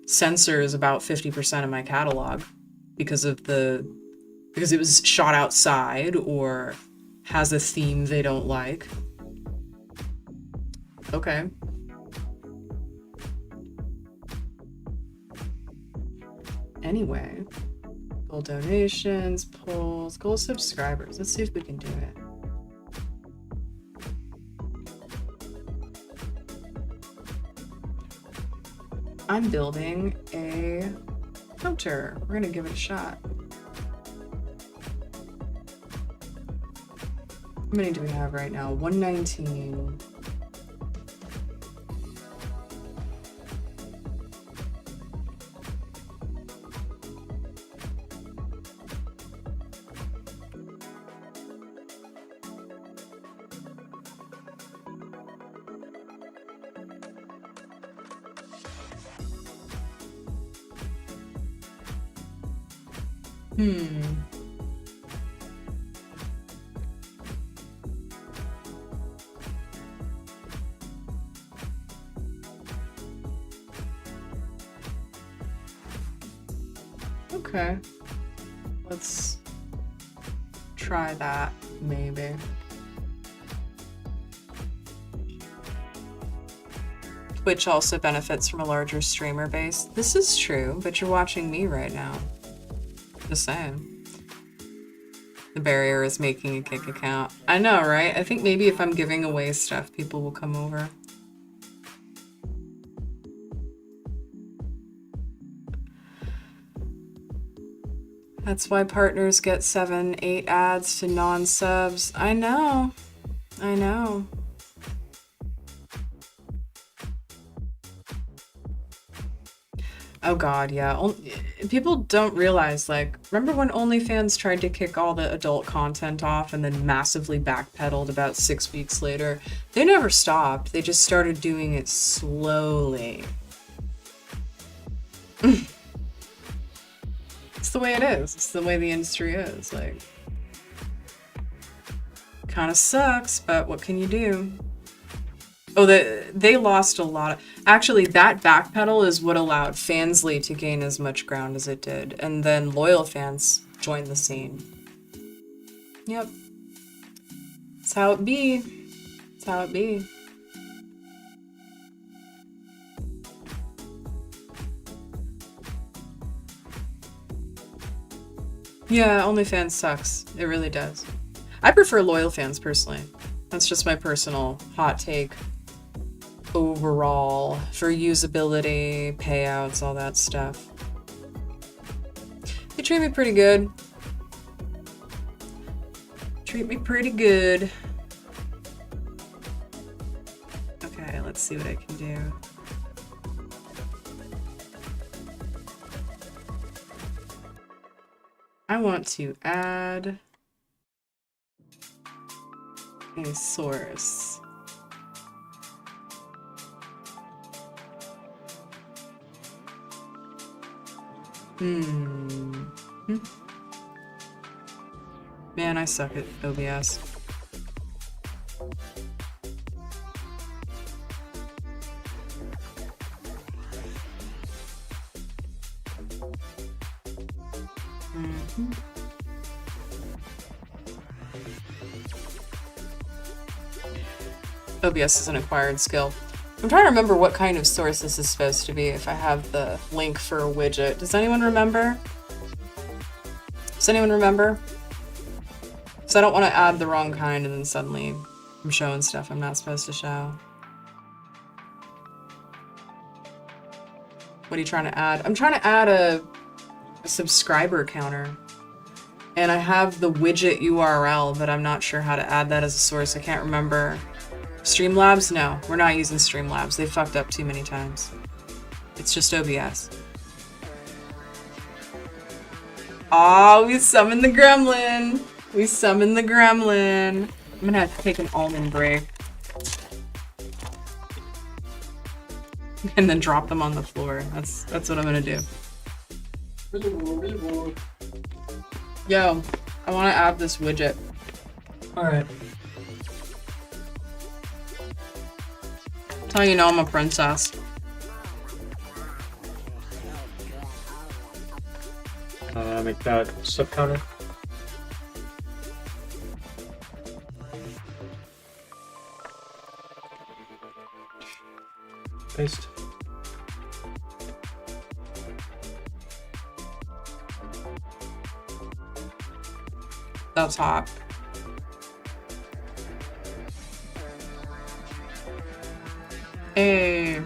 censors about 50% of my catalog because it was shot outside or has a theme they don't like. Okay. Anyway, goal donations, polls, goal subscribers. Let's see if we can do it. I'm building a counter. We're gonna give it a shot. How many do we have right now? 119. Okay. Let's try that, maybe. Twitch also benefits from a larger streamer base. This is true, but you're watching me right now. Just saying. The barrier is making a Kick account. I know, right? I think maybe if I'm giving away stuff, people will come over. That's why partners get 7, 8 ads to non-subs. I know. I know. Oh god, yeah. People don't realize, like, remember when OnlyFans tried to kick all the adult content off and then massively backpedaled about 6 weeks later? They never stopped. They just started doing it slowly. It's the way it is. It's the way the industry is. Like, kind of sucks, but what can you do? Oh, they lost a lot of... Actually, that backpedal is what allowed Fansly to gain as much ground as it did. And then Loyal Fans joined the scene. Yep. That's how it be. That's how it be. Yeah, OnlyFans sucks. It really does. I prefer Loyal Fans, personally. That's just my personal hot take. Overall, for usability, payouts, all that stuff. They treat me pretty good. Treat me pretty good. Okay, let's see what I can do. I want to add a source. Man, I suck at OBS. Mhm. OBS is an acquired skill. I'm trying to remember what kind of source this is supposed to be if I have the link for a widget. Does anyone remember? Does anyone remember? Because I don't want to add the wrong kind and then suddenly I'm showing stuff I'm not supposed to show. What are you trying to add? I'm trying to add a subscriber counter. And I have the widget URL, but I'm not sure how to add that as a source. I can't remember. Streamlabs? No, we're not using Streamlabs. They fucked up too many times. It's just OBS. Oh, we summoned the gremlin. We summoned the gremlin. I'm gonna have to take an almond break. And then drop them on the floor. That's what I'm gonna do. Yo, I wanna add this widget. Alright. That's how you know I'm a princess. Make that sub counter. Paste. That's hot. Hey.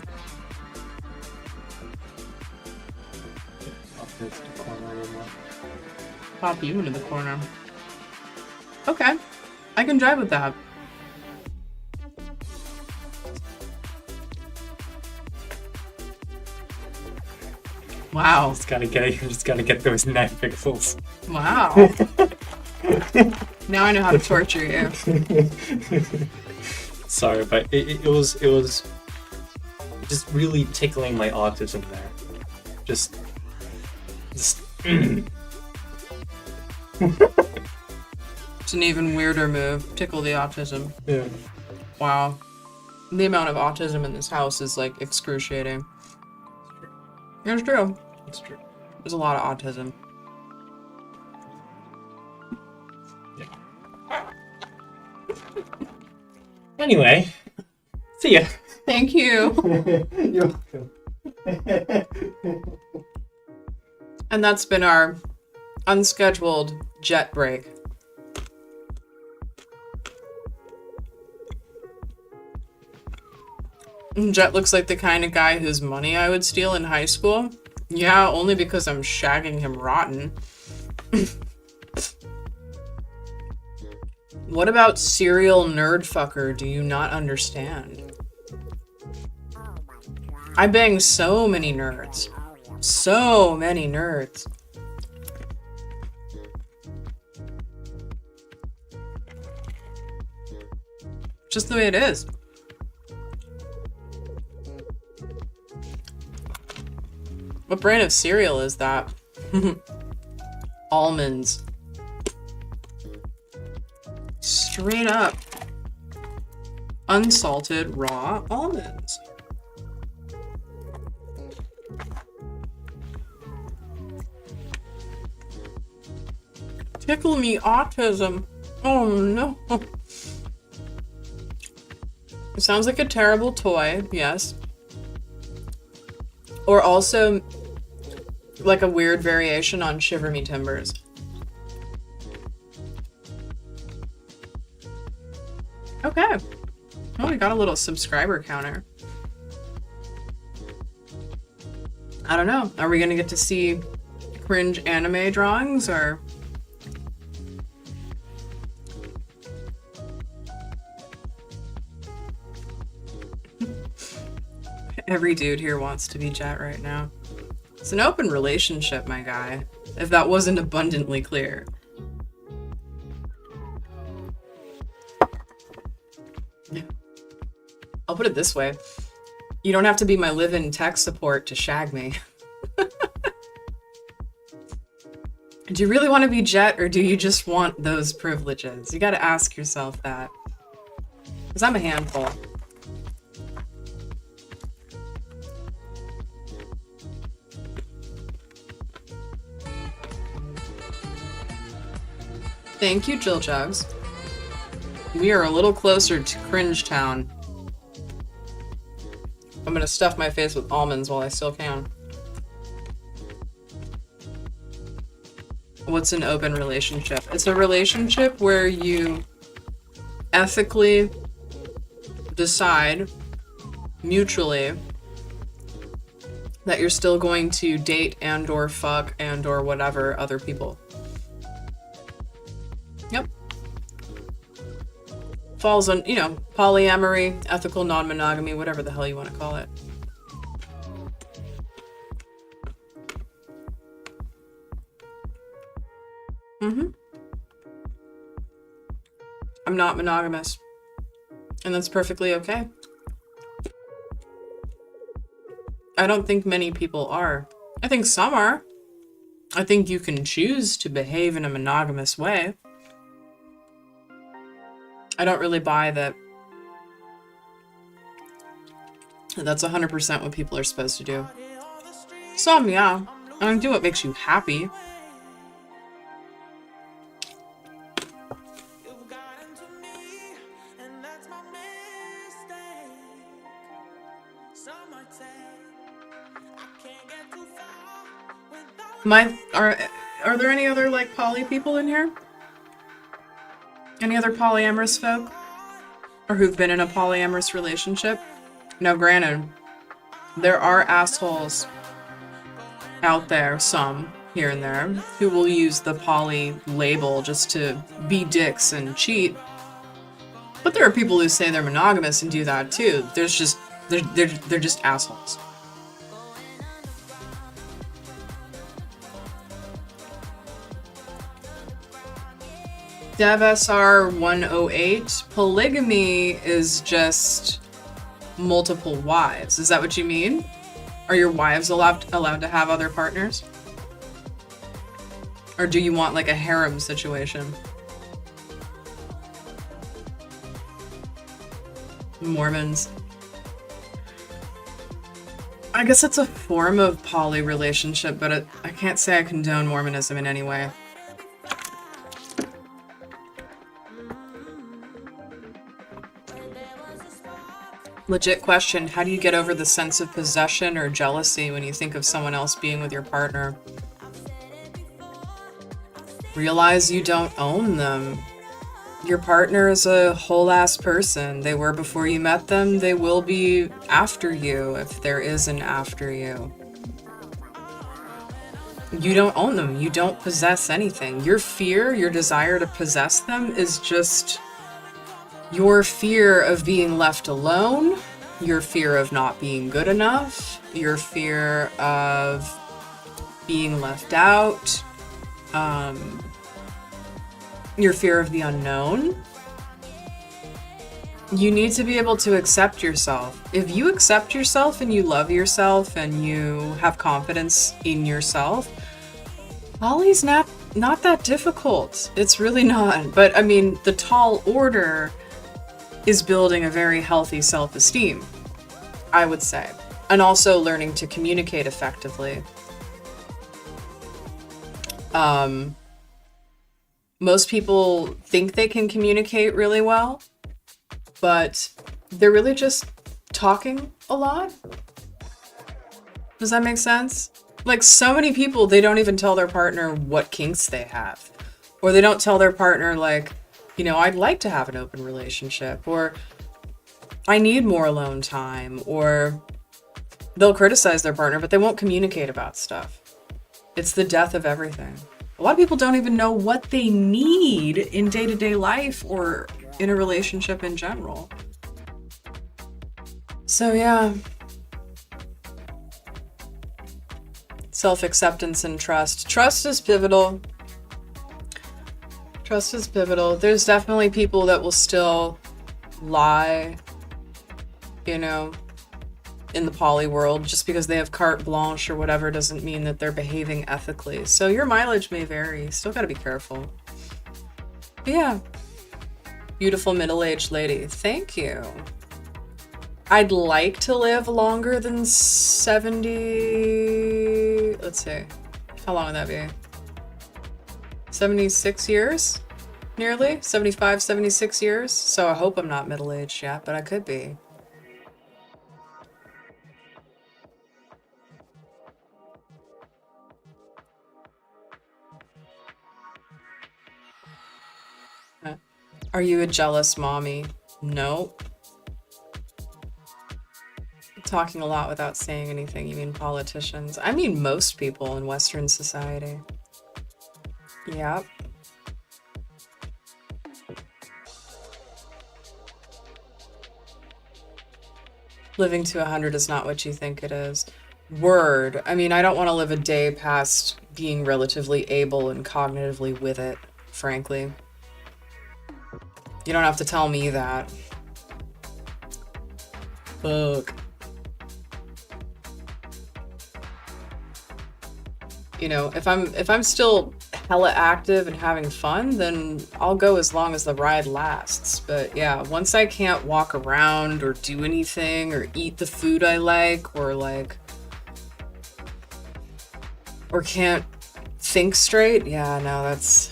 Pop you into the corner. Okay. I can drive with that. Wow. You just gotta get those 9 pixels. Wow. Now I know how to torture you. Sorry, but it was just really tickling my autism there. Just It's an even weirder move. Tickle the autism. yeah. Wow. The amount of autism in this house is like excruciating. It's true. It's true. There's a lot of autism. Anyway, see ya. Thank you. You're welcome. And that's been our unscheduled jet break. Jet looks like the kind of guy whose money I would steal in high school. Yeah, only because I'm shagging him rotten. What about serial nerd fucker do you not understand? I bang so many nerds. So many nerds. Just the way it is. What brand of cereal is that? Almonds. Straight up. Unsalted raw almonds. Tickle me autism. Oh no. It sounds like a terrible toy, yes. Or also like a weird variation on Shiver Me Timbers. Okay. Oh, we got a little subscriber counter. I don't know. Are we gonna get to see cringe anime drawings or? Every dude here wants to be Jet right now. It's an open relationship, my guy, if that wasn't abundantly clear. I'll put it this way. You don't have to be my live-in tech support to shag me. Do you really want to be Jet, or do you just want those privileges? You gotta ask yourself that. Because I'm a handful. Thank you, Jill Jugs. We are a little closer to Cringe Town. I'm gonna stuff my face with almonds while I still can. What's an open relationship? It's a relationship where you ethically decide mutually that you're still going to date and or fuck and or whatever other people. Yep. Falls on, you know, polyamory, ethical non-monogamy, whatever the hell you want to call it. I'm not monogamous. And that's perfectly okay. I don't think many people are. I think some are. I think you can choose to behave in a monogamous way. I don't really buy that that's 100% what people are supposed to do. Some, yeah. And do what makes you happy. Are there any other like poly people in here? Any other polyamorous folk? Or who've been in a polyamorous relationship? Now granted, there are assholes out there, some here and there, who will use the poly label just to be dicks and cheat. But there are people who say they're monogamous and do that too. There's just they're just assholes. DevSR 108, polygamy is just multiple wives. Is that what you mean? Are your wives allowed to have other partners? Or do you want like a harem situation? Mormons. I guess it's a form of poly relationship, but I can't say I condone Mormonism in any way. Legit question, how do you get over the sense of possession or jealousy when you think of someone else being with your partner? Realize you don't own them. Your partner is a whole-ass person. They were before you met them. They will be after you, if there is an after you. You don't own them. You don't possess anything. Your fear, your desire to possess them is just your fear of being left alone, your fear of not being good enough, your fear of being left out, your fear of the unknown. You need to be able to accept yourself. If you accept yourself and you love yourself and you have confidence in yourself, poly's not that difficult. It's really not. But I mean, the tall order is building a very healthy self-esteem, I would say. And also learning to communicate effectively. Most people think they can communicate really well, but they're really just talking a lot. Does that make sense? Like, so many people, they don't even tell their partner what kinks they have. Or they don't tell their partner, like, you know, I'd like to have an open relationship, or I need more alone time, or they'll criticize their partner, but they won't communicate about stuff. It's the death of everything. A lot of people don't even know what they need in day-to-day life or in a relationship in general. So yeah. Self-acceptance and trust. Trust is pivotal. Trust is pivotal. There's definitely people that will still lie, you know, in the poly world. Just because they have carte blanche or whatever doesn't mean that they're behaving ethically. So your mileage may vary. Still gotta be careful. But yeah. Beautiful middle-aged lady. Thank you. I'd like to live longer than 70... Let's see. How long would that be? 76 years? nearly 75, 76 years. So I hope I'm not middle-aged yet, but I could be. Are you a jealous mommy? No. Talking a lot without saying anything. You mean politicians? I mean most people in Western society. Yep. Living to 100 is not what you think it is. Word. I mean, I don't want to live a day past being relatively able and cognitively with it, frankly. You don't have to tell me that. Fuck. You know, if I'm still hella active and having fun, then I'll go as long as the ride lasts. But yeah, once I can't walk around or do anything or eat the food I like or can't think straight, yeah, no, that's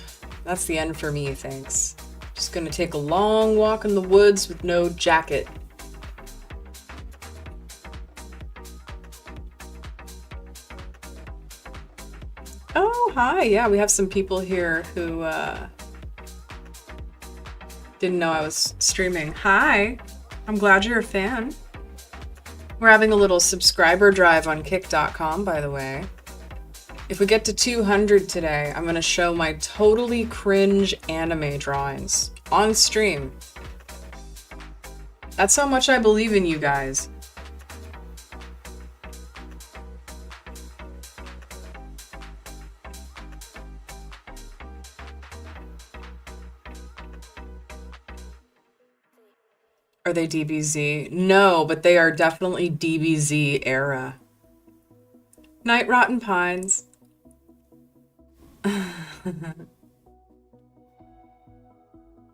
the end for me, thanks. Just gonna take a long walk in the woods with no jacket. Oh, hi. Yeah, we have some people here who didn't know I was streaming. Hi. I'm glad you're a fan. We're having a little subscriber drive on Kick.com, by the way. If we get to 200 today, I'm going to show my totally cringe anime drawings on stream. That's how much I believe in you guys. Are they DBZ? No, but they are definitely DBZ era. Night Rotten Pines.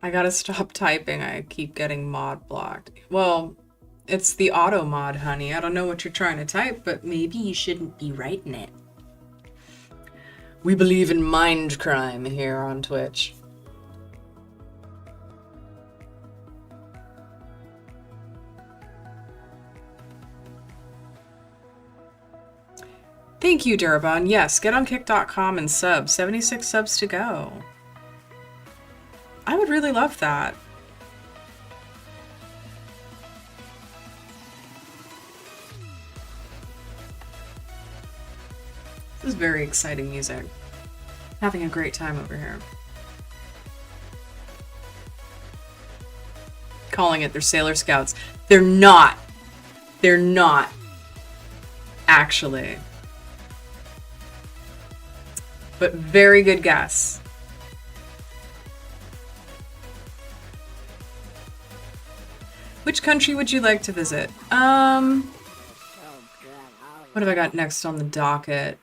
I gotta stop typing. I keep getting mod blocked. Well, it's the auto mod, honey. I don't know what you're trying to type, but maybe you shouldn't be writing it. We believe in mind crime here on Twitch. Thank you, Durban. Yes, get on Kick.com and sub. 76 subs to go. I would really love that. This is very exciting music. Having a great time over here. Calling it, they're Sailor Scouts. They're not. They're not. Actually. But very good guess. Which country would you like to visit? What have I got next on the docket?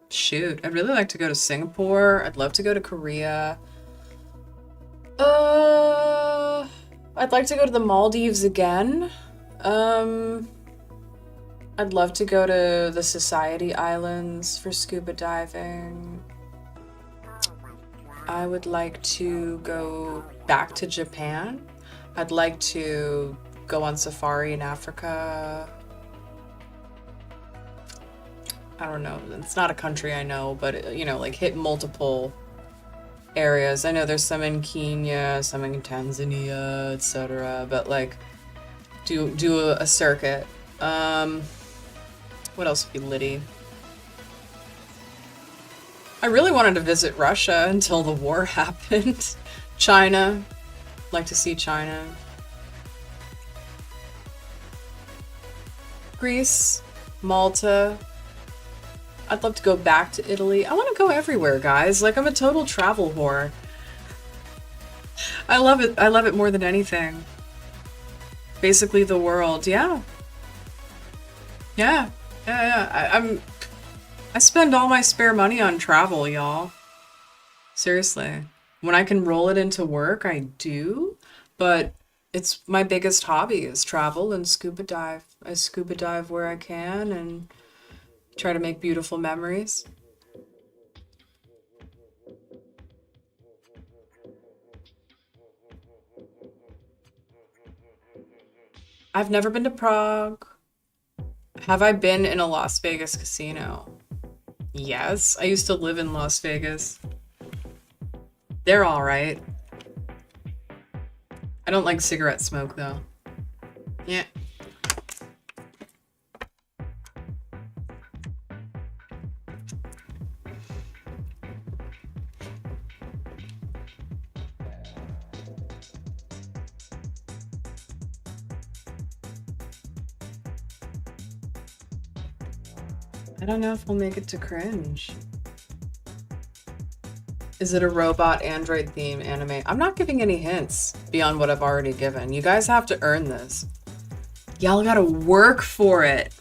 Shoot. I'd really like to go to Singapore. I'd love to go to Korea. I'd like to go to the Maldives again. I'd love to go to the Society Islands for scuba diving. I would like to go back to Japan. I'd like to go on safari in Africa. I don't know. It's not a country I know, but, you know, like hit multiple areas. I know there's some in Kenya, some in Tanzania, etc. But like, do a circuit. What else would be litty? I really wanted to visit Russia until the war happened. China. Like to see China. Greece. Malta. I'd love to go back to Italy. I want to go everywhere, guys. Like, I'm a total travel whore. I love it. I love it more than anything. Basically the world. Yeah. Yeah. I spend all my spare money on travel, y'all. Seriously. When I can roll it into work, I do. But it's my biggest hobby is travel and scuba dive. I scuba dive where I can and try to make beautiful memories. I've never been to Prague. Have I been in a Las Vegas casino? Yes, I used to live in Las Vegas. They're all right. I don't like cigarette smoke though. Yeah. I don't know if we'll make it to cringe. Is it a robot android theme anime? I'm not giving any hints beyond what I've already given. You guys have to earn this. Y'all gotta work for it.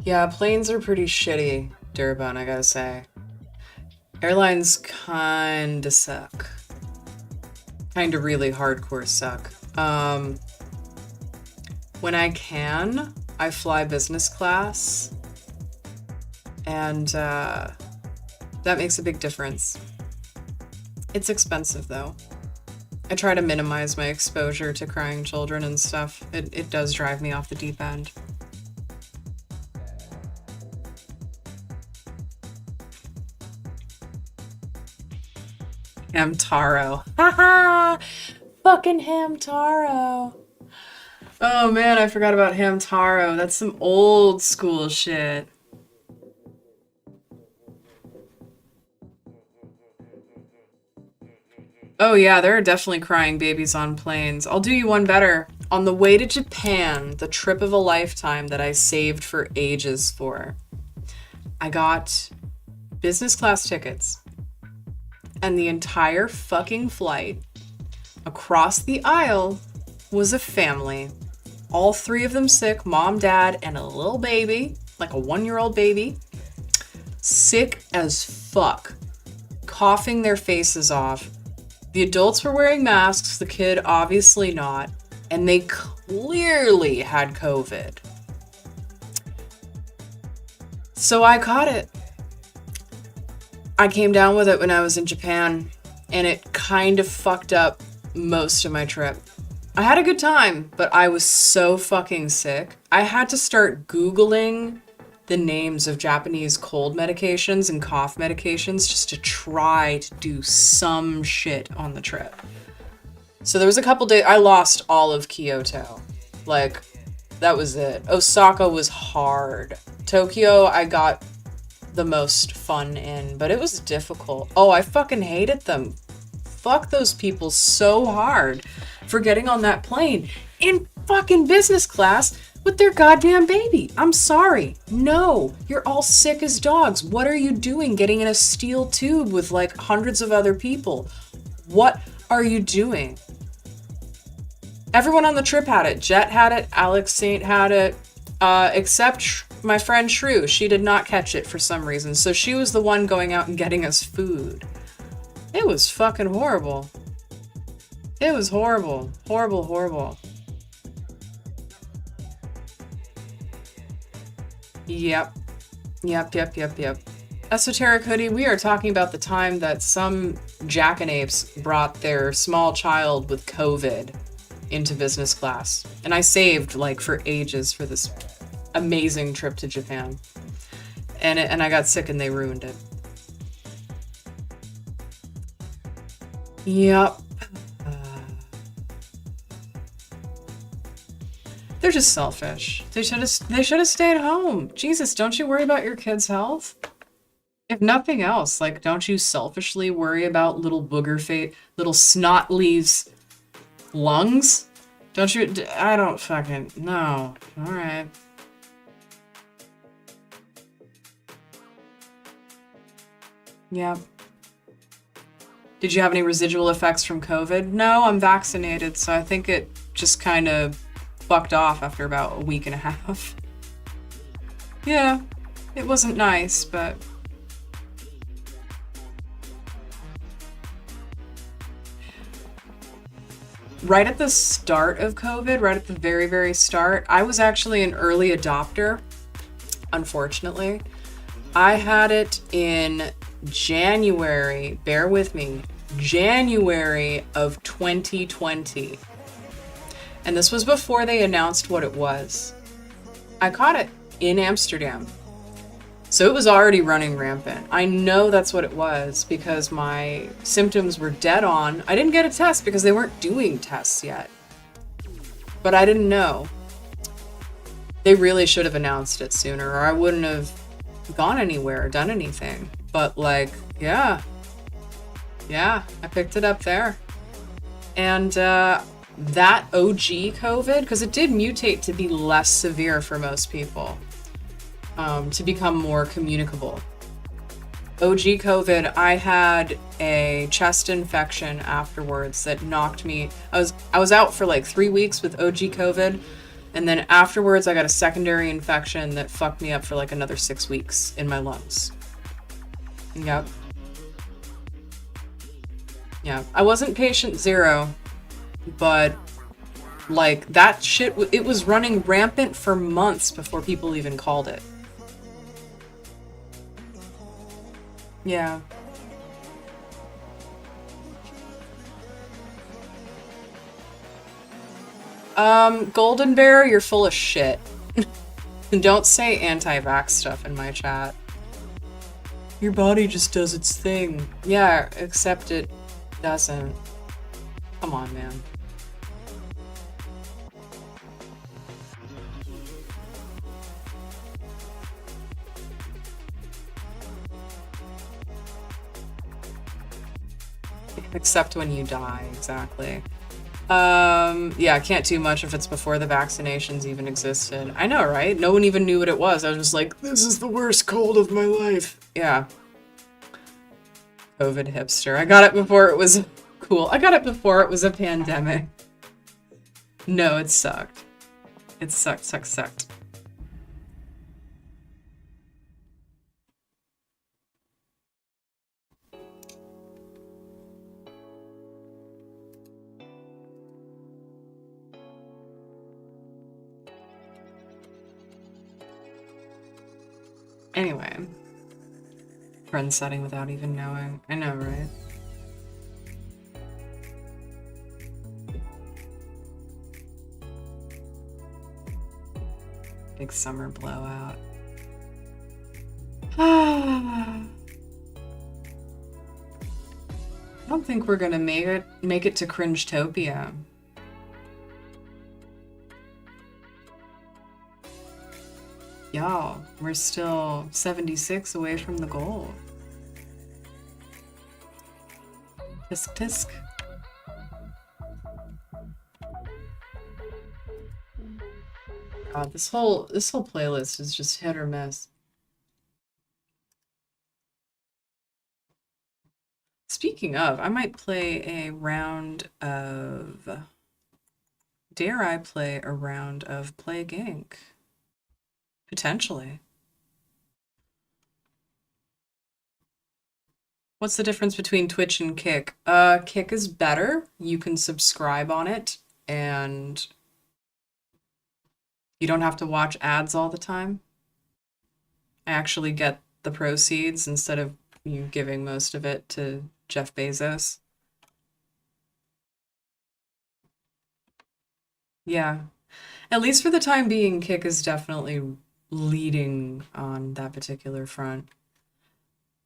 Yeah, planes are pretty shitty, Durban, I gotta say. Airlines kinda suck. Kinda really hardcore suck. When I can, I fly business class. And that makes a big difference. It's expensive though. I try to minimize my exposure to crying children and stuff. It does drive me off the deep end. Hamtaro. Haha! Fucking Hamtaro. Oh man, I forgot about Hamtaro. That's some old school shit. Oh yeah, there are definitely crying babies on planes. I'll do you one better. On the way to Japan, the trip of a lifetime that I saved for ages for, I got business class tickets. And the entire fucking flight across the aisle was a family. All three of them sick, mom, dad, and a little baby, like a 1-year-old baby. Sick as fuck. Coughing their faces off. The adults were wearing masks, the kid obviously not. And they clearly had COVID. So I caught it. I came down with it when I was in Japan, and it kind of fucked up most of my trip. I had a good time, but I was so fucking sick. I had to start Googling the names of Japanese cold medications and cough medications just to try to do some shit on the trip. So there was a couple days, I lost all of Kyoto. Like, that was it. Osaka was hard. Tokyo, I got the most fun in, but it was difficult. Oh, I fucking hated them. Fuck those people so hard for getting on that plane in fucking business class with their goddamn baby. I'm sorry. No, you're all sick as dogs. What are you doing getting in a steel tube with like hundreds of other people? What are you doing? Everyone on the trip had it. Jet had it. Alex Saint had it. Except my friend Shrew. She did not catch it for some reason. So she was the one going out and getting us food. It was fucking horrible. It was horrible. Horrible, horrible. Yep. Esoteric Hoodie, we are talking about the time that some jackanapes brought their small child with COVID into business class. And I saved, like, for ages for this amazing trip to Japan. And I got sick and they ruined it. Yep. They're just selfish. They should have stayed home. Jesus, don't you worry about your kids' health? If nothing else, like, don't you selfishly worry about little booger face, little snot leaves lungs? Don't you? I don't fucking, no. All right. Yep. Did you have any residual effects from COVID? No, I'm vaccinated, so I think it just kind of fucked off after about a week and a half. Yeah, it wasn't nice, but... Right at the start of COVID, right at the very, very start, I was actually an early adopter, unfortunately. I had it in January, bear with me, January of 2020. And this was before they announced what it was. I caught it in Amsterdam. So it was already running rampant. I know that's what it was because my symptoms were dead on. I didn't get a test because they weren't doing tests yet. But I didn't know. They really should have announced it sooner, or I wouldn't have gone anywhere or done anything. But like, yeah, I picked it up there. And that OG COVID, because it did mutate to be less severe for most people, to become more communicable. OG COVID, I had a chest infection afterwards that knocked me. I was out for like 3 weeks with OG COVID, and then afterwards I got a secondary infection that fucked me up for like another 6 weeks in my lungs. Yep. Yeah, I wasn't patient zero, but like that shit, it was running rampant for months before people even called it. Yeah. Golden Bear, you're full of shit. Don't say anti-vax stuff in my chat. Your body just does its thing. Yeah, except it doesn't. Come on, man. Except when you die, exactly. Yeah, I can't do much if it's before the vaccinations even existed. I know, right? No one even knew what it was. I was just like, this is the worst cold of my life. Yeah. COVID hipster. I got it before it was cool. I got it before it was a pandemic. No, it sucked. It sucked. Anyway. Friend setting without even knowing. I know, right? Big summer blowout. I don't think we're gonna make it to Cringetopia. Y'all, we're still 76 away from the goal. Tisk tisk. God, this whole playlist is just hit or miss. Speaking of, I might play a round of... Dare I play a round of Plague Inc? Potentially. What's the difference between Twitch and Kick? Kick is better. You can subscribe on it, and you don't have to watch ads all the time. I actually get the proceeds instead of you giving most of it to Jeff Bezos. Yeah. At least for the time being, Kick is definitely leading on that particular front.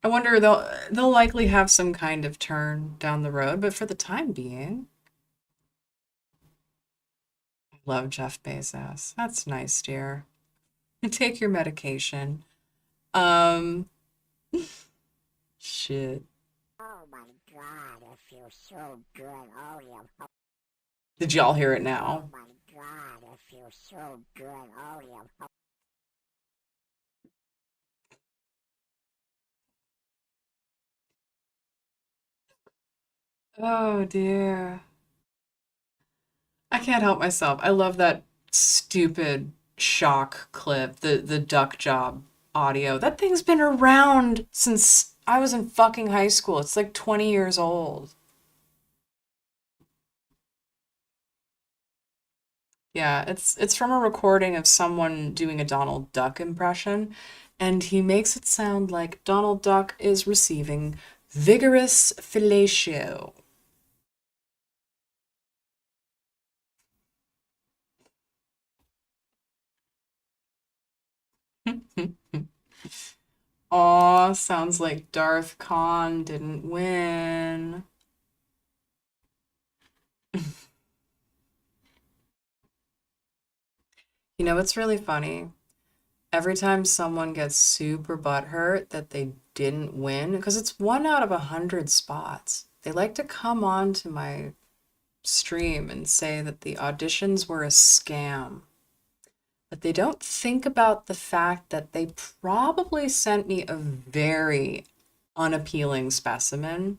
I wonder they'll likely have some kind of turn down the road, but for the time being, I love Jeff Bezos. That's nice, dear. Take your medication. Um, shit. Oh my god, it feels so good. Oh yeah. Did y'all hear it now? Oh my god, it feels so good. Oh yeah. Oh dear. I can't help myself. I love that stupid shock clip, the duck job audio. That thing's been around since I was in fucking high school. It's like 20 years old. Yeah, it's from a recording of someone doing a Donald Duck impression, And he makes it sound like Donald Duck is receiving vigorous fellatio. Aw, sounds like Darth Khan didn't win. You know what's really funny? Every time someone gets super butthurt that they didn't win, because it's 1 out of 100 spots, they like to come on to my stream and say that the auditions were a scam. But they don't think about the fact that they probably sent me a very unappealing specimen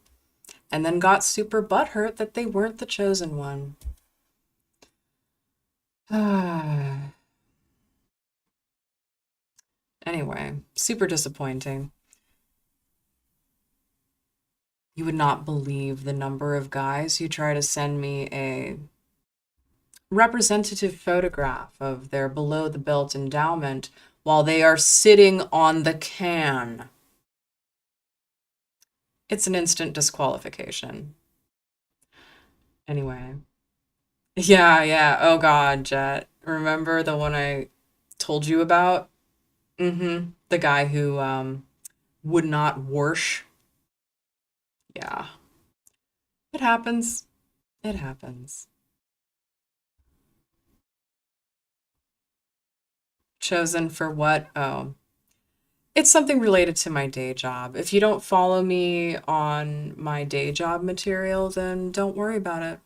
and then got super butthurt that they weren't the chosen one. Anyway, super disappointing. You would not believe the number of guys who try to send me a representative photograph of their below the belt endowment while they are sitting on the can. It's an instant disqualification. Anyway. Yeah. Oh God, Jet. Remember the one I told you about? The guy who would not wash. Yeah. It happens. It happens. Chosen for what? Oh. It's something related to my day job. If you don't follow me on my day job material, then don't worry about it.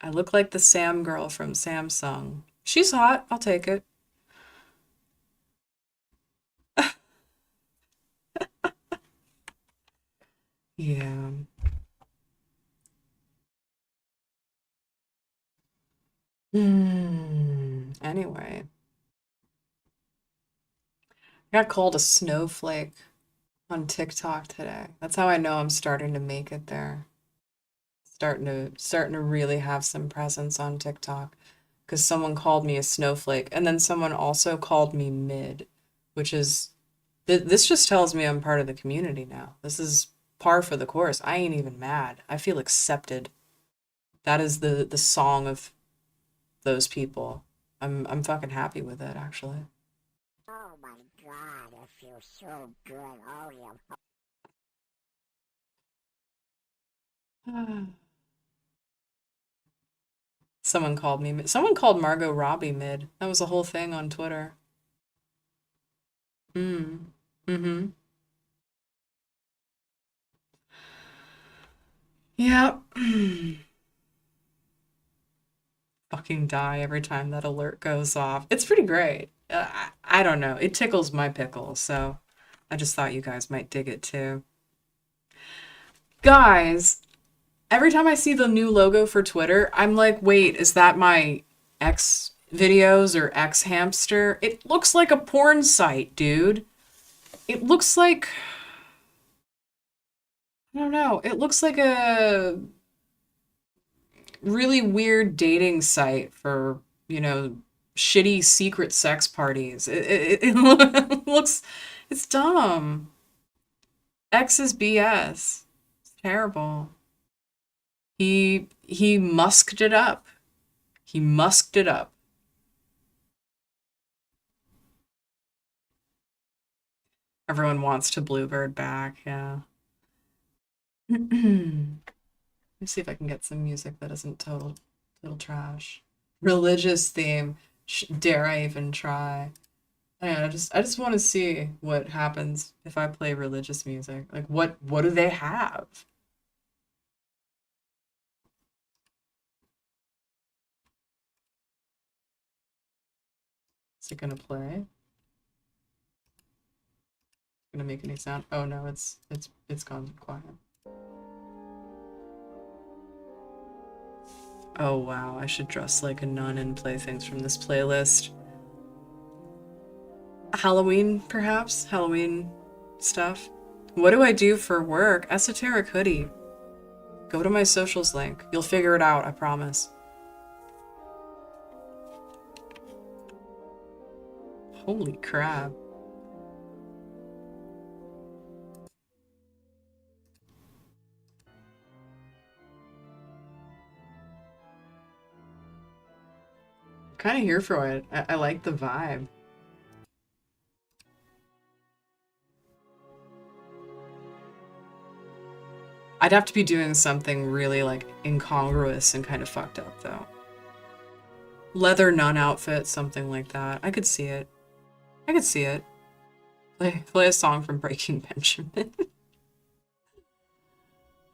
I look like the Sam girl from Samsung. She's hot. I'll take it. Yeah. Anyway, I got called a snowflake on TikTok today. That's how I know I'm starting to make it there. Starting to really have some presence on TikTok because someone called me a snowflake and then someone also called me mid, which is this just tells me I'm part of the community now. This is par for the course. I ain't even mad. I feel accepted. That is the song of those people. I'm fucking happy with it actually. Oh my god, it feels so good. Oh yeah. Someone called Margot Robbie mid. That was a whole thing on Twitter. Mm. Mm-hmm. Yeah. Fucking die every time that alert goes off. It's pretty great. I don't know. It tickles my pickle, so I just thought you guys might dig it too. Guys, every time I see the new logo for Twitter, I'm like, wait, is that my X videos or X hamster? It looks like a porn site, dude. It looks like, I don't know, it looks like a really weird dating site for, shitty secret sex parties. It looks, it's dumb. X is BS. It's terrible. He musked it up. He musked it up. Everyone wants to Bluebird back, yeah. Let me see if I can get some music that isn't total trash. Religious theme. Dare I even try? I just want to see what happens if I play religious music. Like what do they have? Is it gonna play? Gonna make any sound? Oh no, it's gone quiet. Oh wow, I should dress like a nun and play things from this playlist. Halloween, perhaps? Halloween stuff. What do I do for work? Esoteric hoodie. Go to my socials link. You'll figure it out, I promise. Holy crap. Kind of here for it. I like the vibe. I'd have to be doing something really like incongruous and kind of fucked up though. Leather nun outfit, something like that. I could see it. I could see it. Play a song from Breaking Benjamin.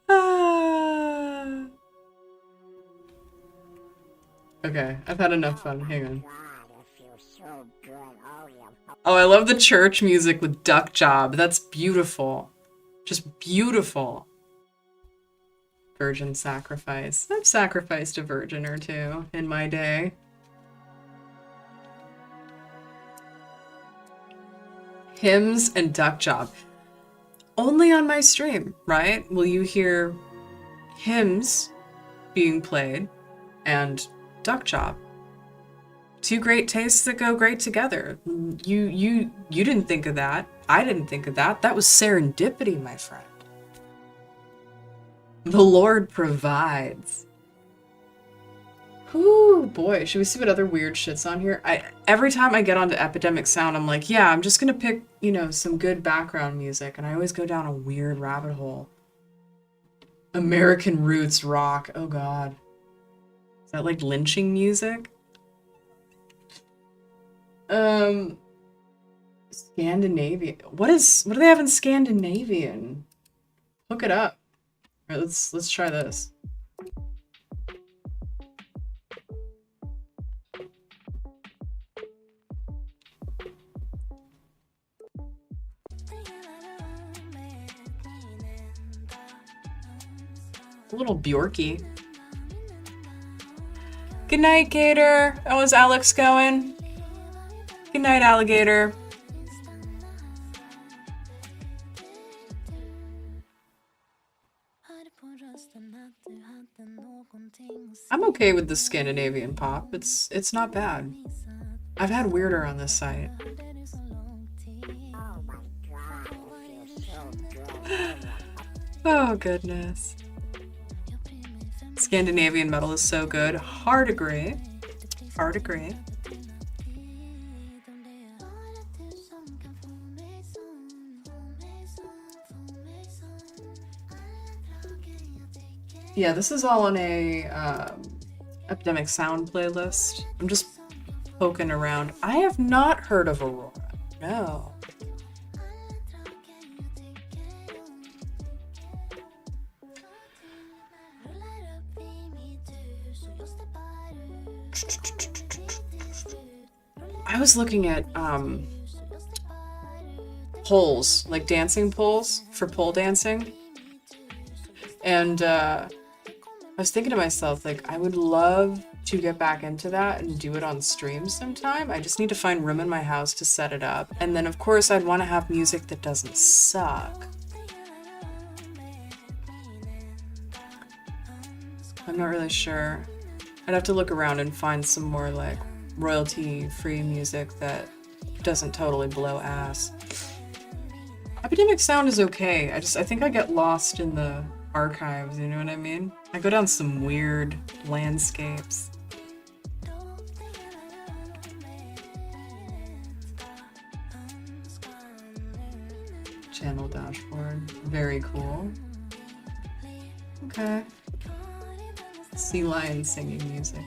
Ah. Okay, I've had enough fun. Hang on. Oh, I love the church music with Duck Job. That's beautiful. Just beautiful. Virgin sacrifice. I've sacrificed a virgin or two in my day. Hymns and Duck Job. Only on my stream, right? Will you hear hymns being played and Duck Job. Two great tastes that go great together. You didn't think of that. I didn't think of that. That was serendipity, my friend. The Lord provides. Ooh, boy. Should we see what other weird shit's on here? Every time I get onto Epidemic Sound, I'm like, yeah, I'm just gonna pick, some good background music, and I always go down a weird rabbit hole. American Roots rock. Oh god. Is that like lynching music? Scandinavian. What do they have in Scandinavian? Look it up. All right, let's try this. A little Bjorky. Good night, Gator. How is Alex going? Good night, Alligator. I'm okay with the Scandinavian pop. It's not bad. I've had weirder on this site. Oh goodness. Scandinavian metal is so good. Hard agree. Hard agree. Yeah, this is all on a Epidemic Sound playlist. I'm just poking around. I have not heard of Aurora. No. I was looking at poles, like dancing poles for pole dancing. And I was thinking to myself, like, I would love to get back into that and do it on stream sometime. I just need to find room in my house to set it up. And then, of course, I'd want to have music that doesn't suck. I'm not really sure. I'd have to look around and find some more, like, royalty-free music that doesn't totally blow ass. Epidemic Sound is okay. I think I get lost in the archives, you know what I mean? I go down some weird landscapes. Channel dashboard. Very cool. Okay. Sea lion singing music.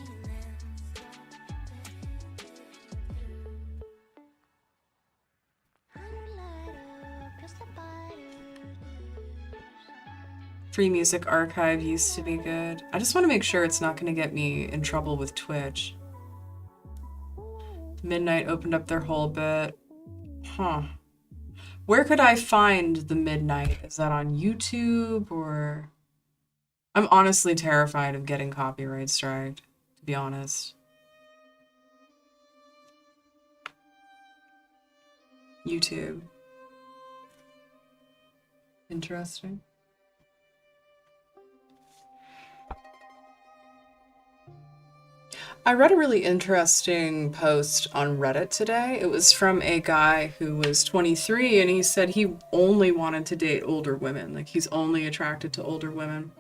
Free Music Archive used to be good. I just want to make sure it's not going to get me in trouble with Twitch. Midnight opened up their whole bit. Huh. Where could I find the Midnight? Is that on YouTube or... I'm honestly terrified of getting copyright striked, to be honest. YouTube. Interesting. I read a really interesting post on Reddit today. It was from a guy who was 23 and he said he only wanted to date older women. Like he's only attracted to older women.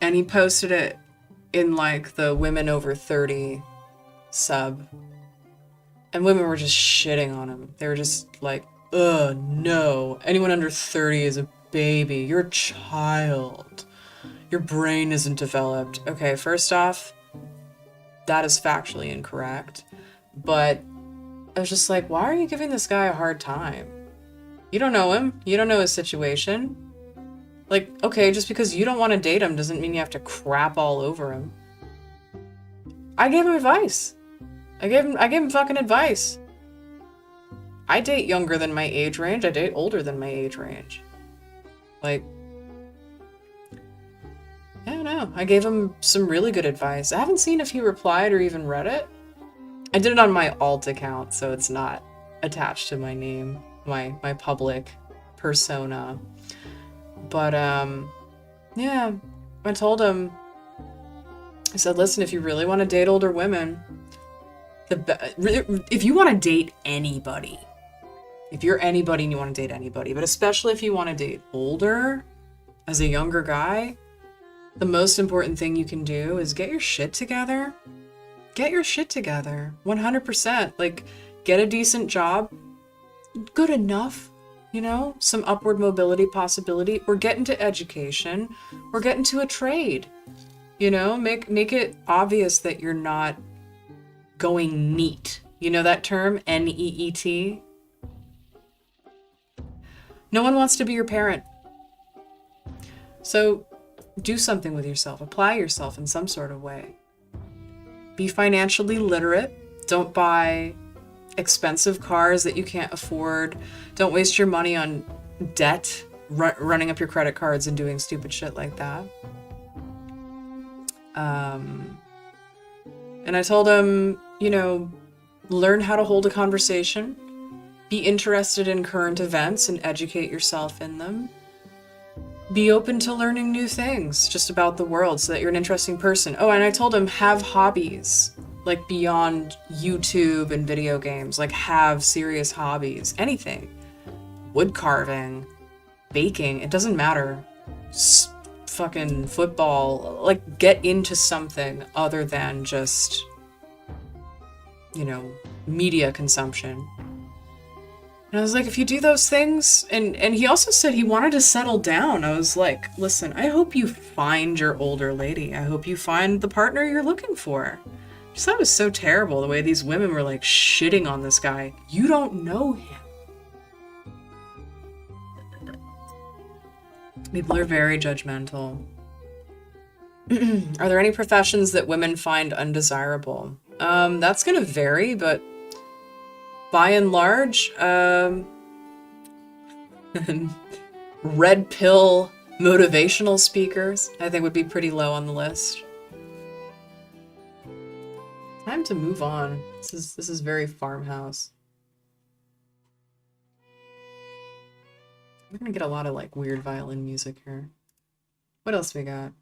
And he posted it in like the women over 30 sub. And women were just shitting on him. They were just like, ugh, no. Anyone under 30 is a baby. You're a child. Your brain isn't developed. Okay, first off, that is factually incorrect. But I was just like, why are you giving this guy a hard time? You don't know him. You don't know his situation. Like, okay, just because you don't want to date him doesn't mean you have to crap all over him. I gave him advice. I gave him fucking advice. I date younger than my age range. I date older than my age range. Like, I don't know. I gave him some really good advice. I haven't seen if he replied or even read it. I did it on my alt account, so it's not attached to my name, my public persona. But, yeah, I told him, I said, listen, if you really want to date older women, if you want to date anybody, if you're anybody and you want to date anybody, but especially if you want to date older as a younger guy, the most important thing you can do is get your shit together. Get your shit together. 100%. Like, get a decent job. Good enough. You know, some upward mobility possibility, or get into education, or get into a trade. You know, make it obvious that you're not going neat. You know that term, NEET? No one wants to be your parent. So do something with yourself. Apply yourself in some sort of way. Be financially literate. Don't buy expensive cars that you can't afford. Don't waste your money on debt, running up your credit cards and doing stupid shit like that. And I told him, you know, learn how to hold a conversation. Be interested in current events and educate yourself in them. Be open to learning new things just about the world so that you're an interesting person. Oh, and I told him, have hobbies. Like beyond YouTube and video games, like have serious hobbies, anything. Wood carving, baking, it doesn't matter. Fucking football, like get into something other than just, you know, media consumption. And I was like, if you do those things, and he also said he wanted to settle down. I was like, listen, I hope you find your older lady. I hope you find the partner you're looking for. I just thought it was so terrible the way these women were like shitting on this guy. You don't know him. People are very judgmental. Are there any professions that women find undesirable? That's gonna vary, but by and large, red pill motivational speakers, I think would be pretty low on the list. Time to move on. This is very farmhouse. We're gonna get a lot of like weird violin music here. What else we got?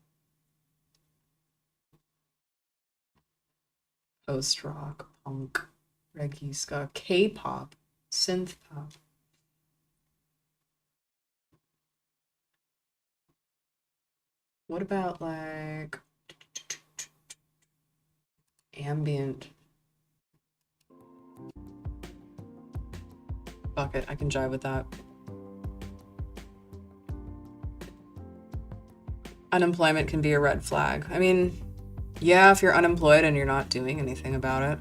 Post-rock, punk, reggae, ska, K-pop, synth pop. What about like ambient? Fuck it, I can jive with that. Unemployment can be a red flag. I mean, yeah, if you're unemployed and you're not doing anything about it.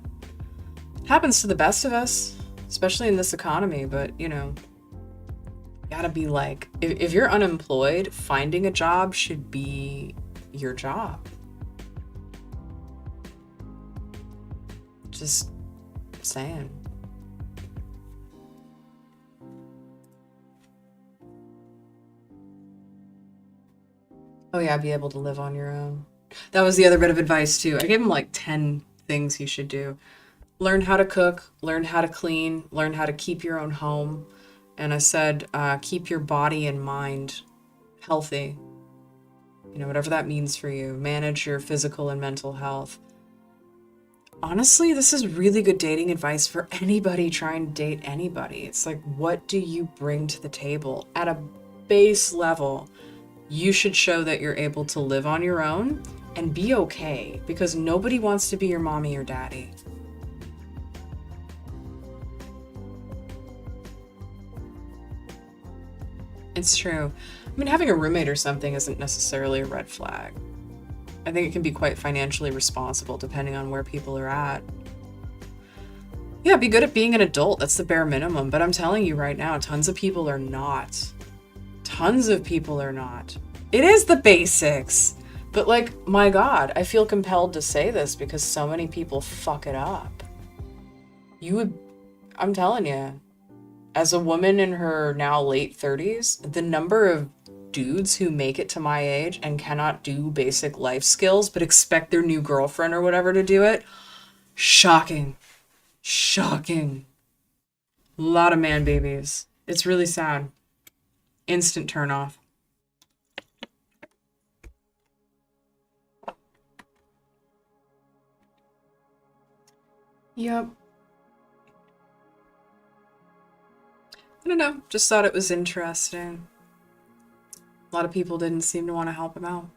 It happens to the best of us, especially in this economy, but you know, gotta be like, if you're unemployed, finding a job should be your job. Just saying. Oh yeah, be able to live on your own. That was the other bit of advice too. I gave him like 10 things he should do. Learn how to cook, learn how to clean, learn how to keep your own home. And I said, keep your body and mind healthy. You know, whatever that means for you. Manage your physical and mental health. Honestly, this is really good dating advice for anybody trying to date anybody. It's like, what do you bring to the table? At a base level, you should show that you're able to live on your own and be okay, because nobody wants to be your mommy or daddy. It's true. I mean, having a roommate or something isn't necessarily a red flag. I think it can be quite financially responsible depending on where people are at. Yeah, be good at being an adult. That's the bare minimum. But I'm telling you right now, tons of people are not. Tons of people are not. It is the basics. But like, my God, I feel compelled to say this because so many people fuck it up. I'm telling you, as a woman in her now late 30s, the number of dudes who make it to my age and cannot do basic life skills but expect their new girlfriend or whatever to do it, shocking. Shocking. A lot of man babies. It's really sad. Instant turn off. Yep. I don't know. Just thought it was interesting. A lot of people didn't seem to want to help him out.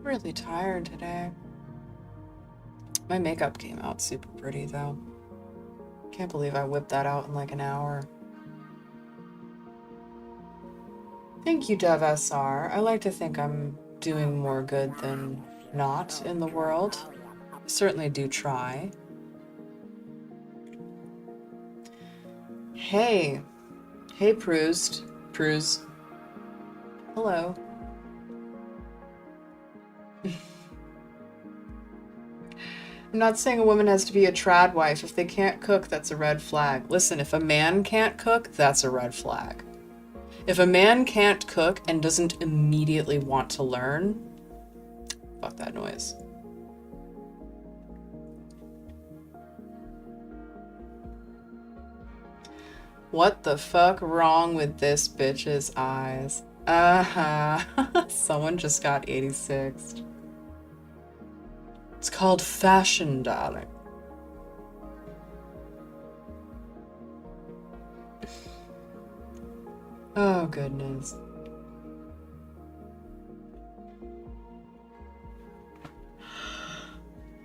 Really tired today. My makeup came out super pretty though. Can't believe I whipped that out in like an hour. Thank you, Dev SR. I like to think I'm doing more good than not in the world. I certainly do try. Hey. Hey, Proust. Hello. I'm not saying a woman has to be a trad wife. If they can't cook, that's a red flag. Listen, if a man can't cook, that's a red flag. If a man can't cook and doesn't immediately want to learn, fuck that noise. What the fuck wrong with this bitch's eyes? Someone just got 86'd. It's called fashion, darling. Oh, goodness.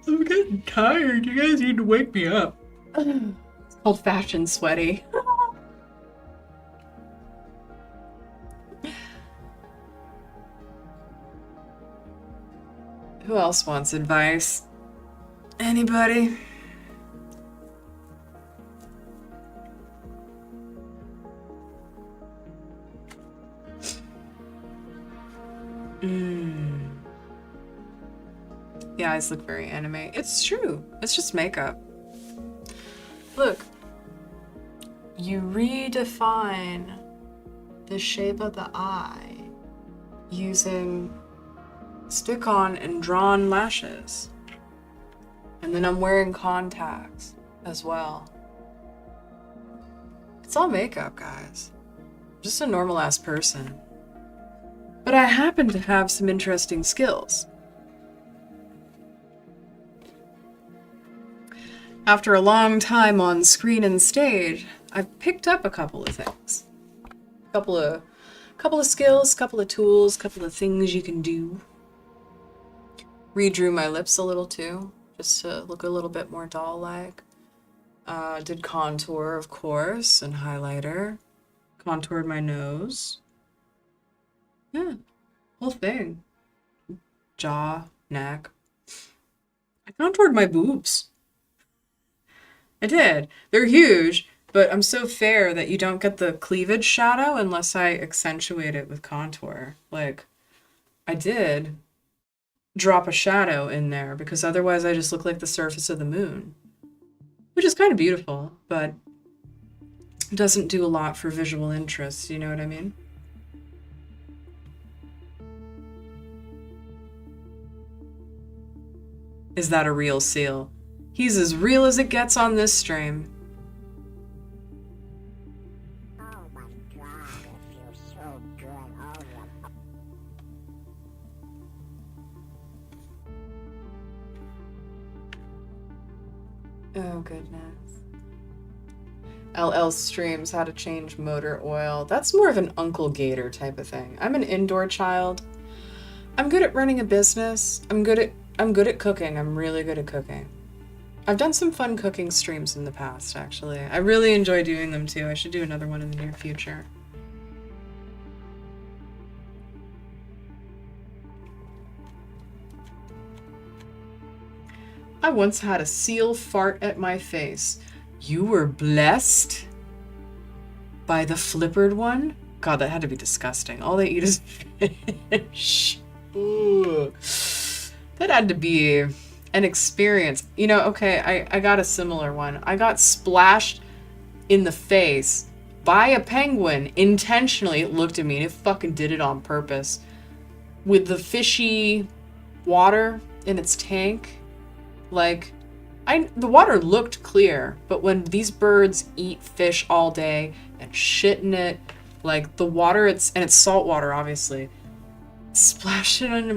I'm getting tired. You guys need to wake me up. It's called fashion sweaty. Who else wants advice? Anybody? The eyes look very anime. It's true. It's just makeup. Look. You redefine the shape of the eye using stick-on and drawn lashes. And then I'm wearing contacts as well. It's all makeup, guys. I'm just a normal-ass person. But I happen to have some interesting skills. After a long time on screen and stage, I've picked up a couple of things. Couple of skills, couple of tools, couple of things you can do. Redrew my lips a little too, just to look a little bit more doll-like. Did contour, of course, and highlighter. Contoured my nose. Yeah, whole thing. Jaw, neck. I contoured my boobs. I did. They're huge, but I'm so fair that you don't get the cleavage shadow unless I accentuate it with contour. Like, I did drop a shadow in there because otherwise I just look like the surface of the moon, which is kind of beautiful, but it doesn't do a lot for visual interest, you know what I mean? Is that a real seal? He's as real as it gets on this stream. Oh my god, it feels so good. Oh yeah. Oh, goodness. LL streams how to change motor oil. That's more of an Uncle Gator type of thing. I'm an indoor child. I'm good at running a business. I'm good at cooking. I'm really good at cooking. I've done some fun cooking streams in the past, actually. I really enjoy doing them too. I should do another one in the near future. I once had a seal fart at my face. You were blessed by the flippered one? God, that had to be disgusting. All they eat is fish. Ooh. That had to be an experience. You know, okay, I got a similar one. I got splashed in the face by a penguin intentionally. It looked at me and it fucking did it on purpose. With the fishy water in its tank. Like, the water looked clear, but when these birds eat fish all day and shit in it, like the water, it's salt water, obviously, splashed it into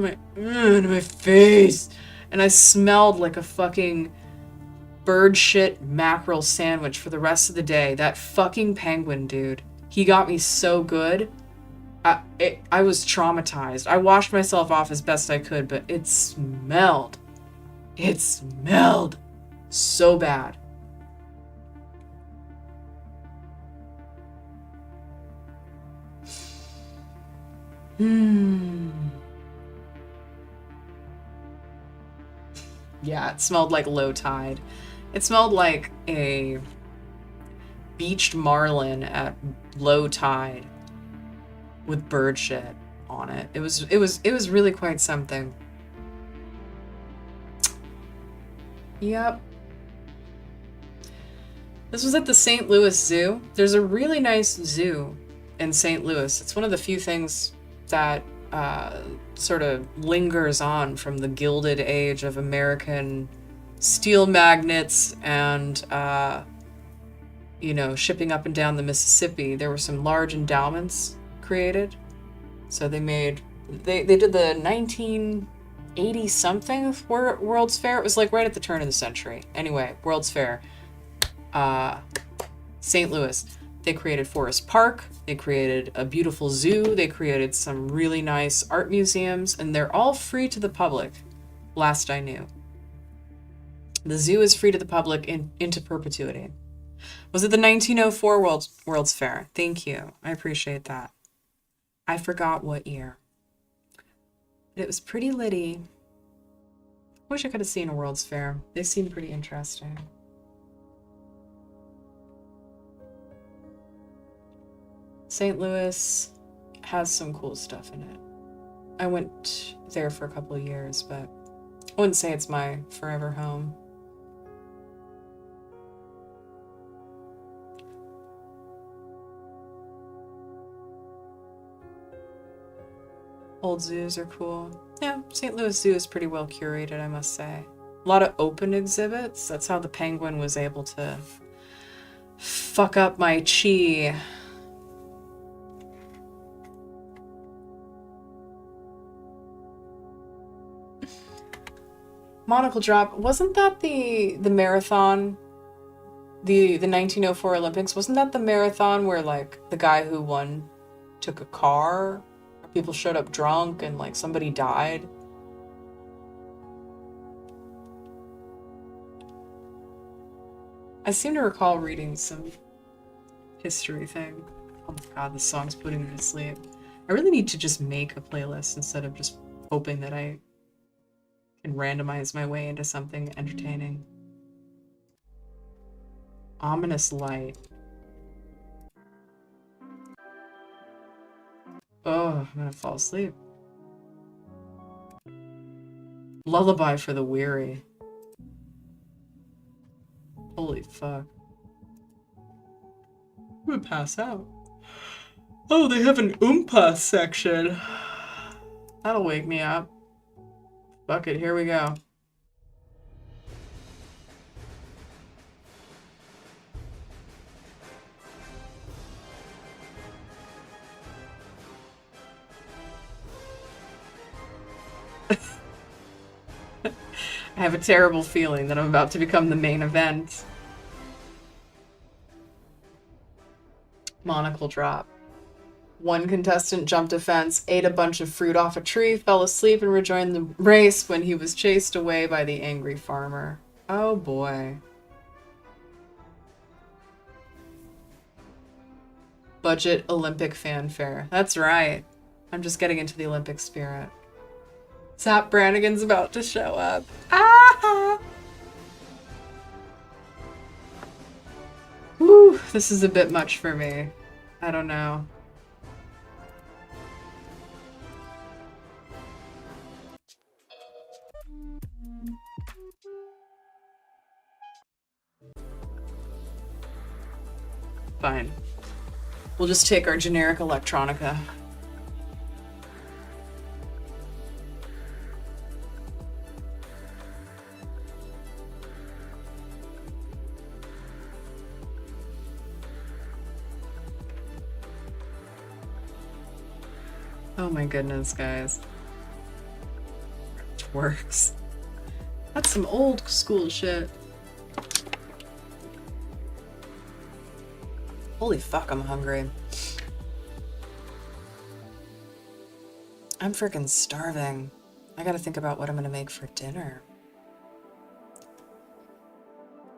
my face, and I smelled like a fucking bird shit mackerel sandwich for the rest of the day. That fucking penguin, dude, he got me so good. I was traumatized. I washed myself off as best I could, but it smelled so bad. Yeah, it smelled like low tide. It smelled like a beached marlin at low tide with bird shit on it. It was really quite something. Yep. This was at the St. Louis Zoo. There's a really nice zoo in St. Louis. It's one of the few things that sort of lingers on from the Gilded Age of American steel magnates and, shipping up and down the Mississippi. There were some large endowments created. So they did the 1980 something World's Fair. It was like right at the turn of the century. Anyway, World's Fair. St. Louis. They created Forest Park. They created a beautiful zoo. They created some really nice art museums, and they're all free to the public, last I knew. The zoo is free to the public into perpetuity. Was it the 1904 World's Fair? Thank you. I appreciate that. I forgot what year. But it was pretty litty. Wish I could have seen a World's Fair. They seemed pretty interesting. St. Louis has some cool stuff in it. I went there for a couple of years, but I wouldn't say it's my forever home. Old zoos are cool. Yeah, St. Louis Zoo is pretty well curated, I must say. A lot of open exhibits. That's how the penguin was able to fuck up my chi. Monocle drop. Wasn't that the marathon? The 1904 Olympics? Wasn't that the marathon where like the guy who won took a car? People showed up drunk and like somebody died? I seem to recall reading some history thing. Oh my god, this song's putting me to sleep. I really need to just make a playlist instead of just hoping that I can randomize my way into something entertaining. Ominous light. Oh, I'm gonna fall asleep. Lullaby for the weary. Holy fuck. I'm gonna pass out. Oh, they have an Oompa section. That'll wake me up. Fuck it, here we go. I have a terrible feeling that I'm about to become the main event. Monocle drop. One contestant jumped a fence, ate a bunch of fruit off a tree, fell asleep, and rejoined the race when he was chased away by the angry farmer. Oh boy. Budget Olympic fanfare. That's right. I'm just getting into the Olympic spirit. Zap Brannigan's about to show up. Ah! Whew, this is a bit much for me. I don't know. Fine. We'll just take our generic electronica. Oh my goodness, guys. It works. That's some old school shit. Holy fuck, I'm hungry. I'm freaking starving. I gotta think about what I'm gonna make for dinner.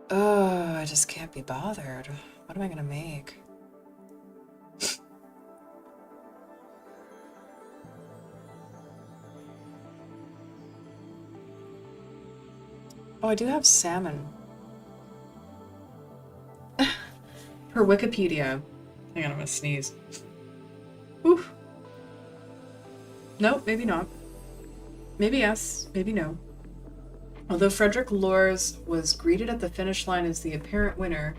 Oh, I just can't be bothered. What am I gonna make? Oh, I do have salmon. Per Wikipedia. Hang on, I'm gonna sneeze. Oof. Nope, maybe not. Maybe yes, maybe no. Although Frederick Lors was greeted at the finish line as the apparent winner,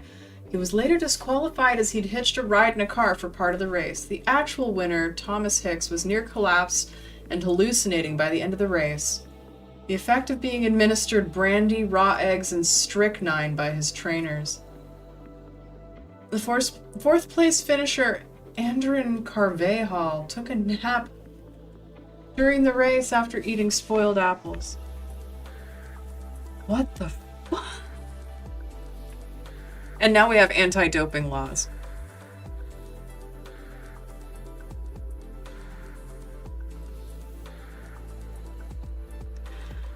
he was later disqualified as he'd hitched a ride in a car for part of the race. The actual winner, Thomas Hicks, was near collapse and hallucinating by the end of the race. The effect of being administered brandy, raw eggs, and strychnine by his trainers. The fourth place finisher, Andrin Carvajal, took a nap during the race after eating spoiled apples. What the fuck? And now we have anti-doping laws.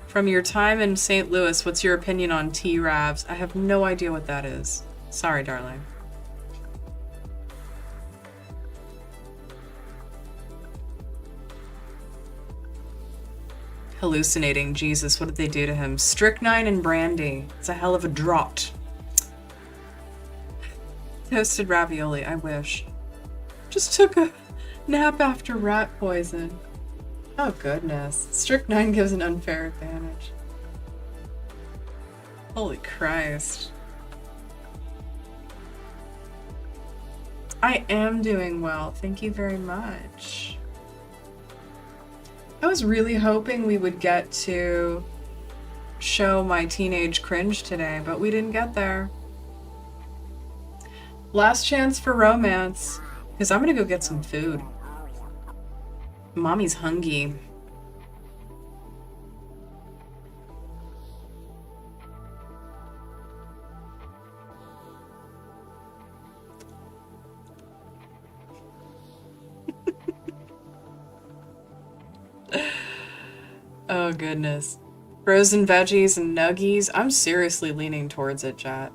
From your time in St. Louis, what's your opinion on T-Ravs? I have no idea what that is. Sorry, darling. Hallucinating. Jesus, what did they do to him? Strychnine and brandy. It's a hell of a draught. Toasted ravioli, I wish. Just took a nap after rat poison. Oh goodness. Strychnine gives an unfair advantage. Holy Christ. I am doing well. Thank you very much. I was really hoping we would get to show my teenage cringe today, but we didn't get there. Last chance for romance, because I'm gonna go get some food. Mommy's hungry. Oh goodness. Frozen veggies and nuggies. I'm seriously leaning towards it, chat.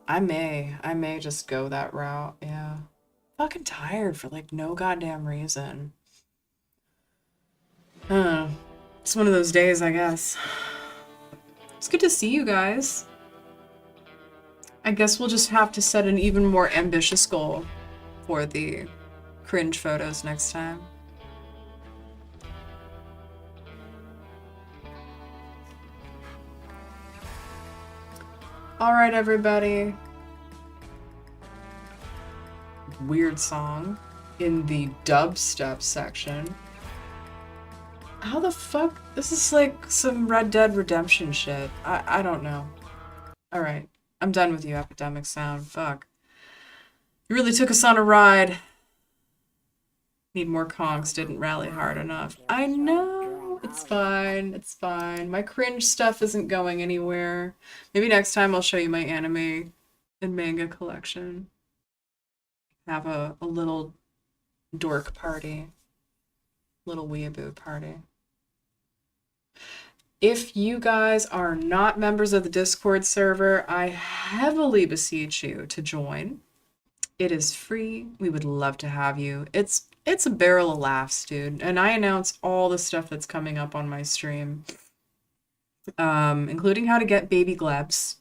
I may just go that route, yeah. Fucking tired for like no goddamn reason. It's one of those days, I guess. It's good to see you guys. I guess we'll just have to set an even more ambitious goal for the cringe photos next time. Alright, everybody. Weird song in the dubstep section. How the fuck? This is like some Red Dead Redemption shit. I don't know. Alright. I'm done with you, Epidemic Sound. Fuck. You really took us on a ride. Need more conks, didn't rally hard enough. I know. It's fine. It's fine. My cringe stuff isn't going anywhere. Maybe next time I'll show you my anime and manga collection. Have a little dork party. Little weeaboo party. If you guys are not members of the Discord server, I heavily beseech you to join. It is free. We would love to have you. It's a barrel of laughs, dude. And I announce all the stuff that's coming up on my stream, including how to get baby glebs.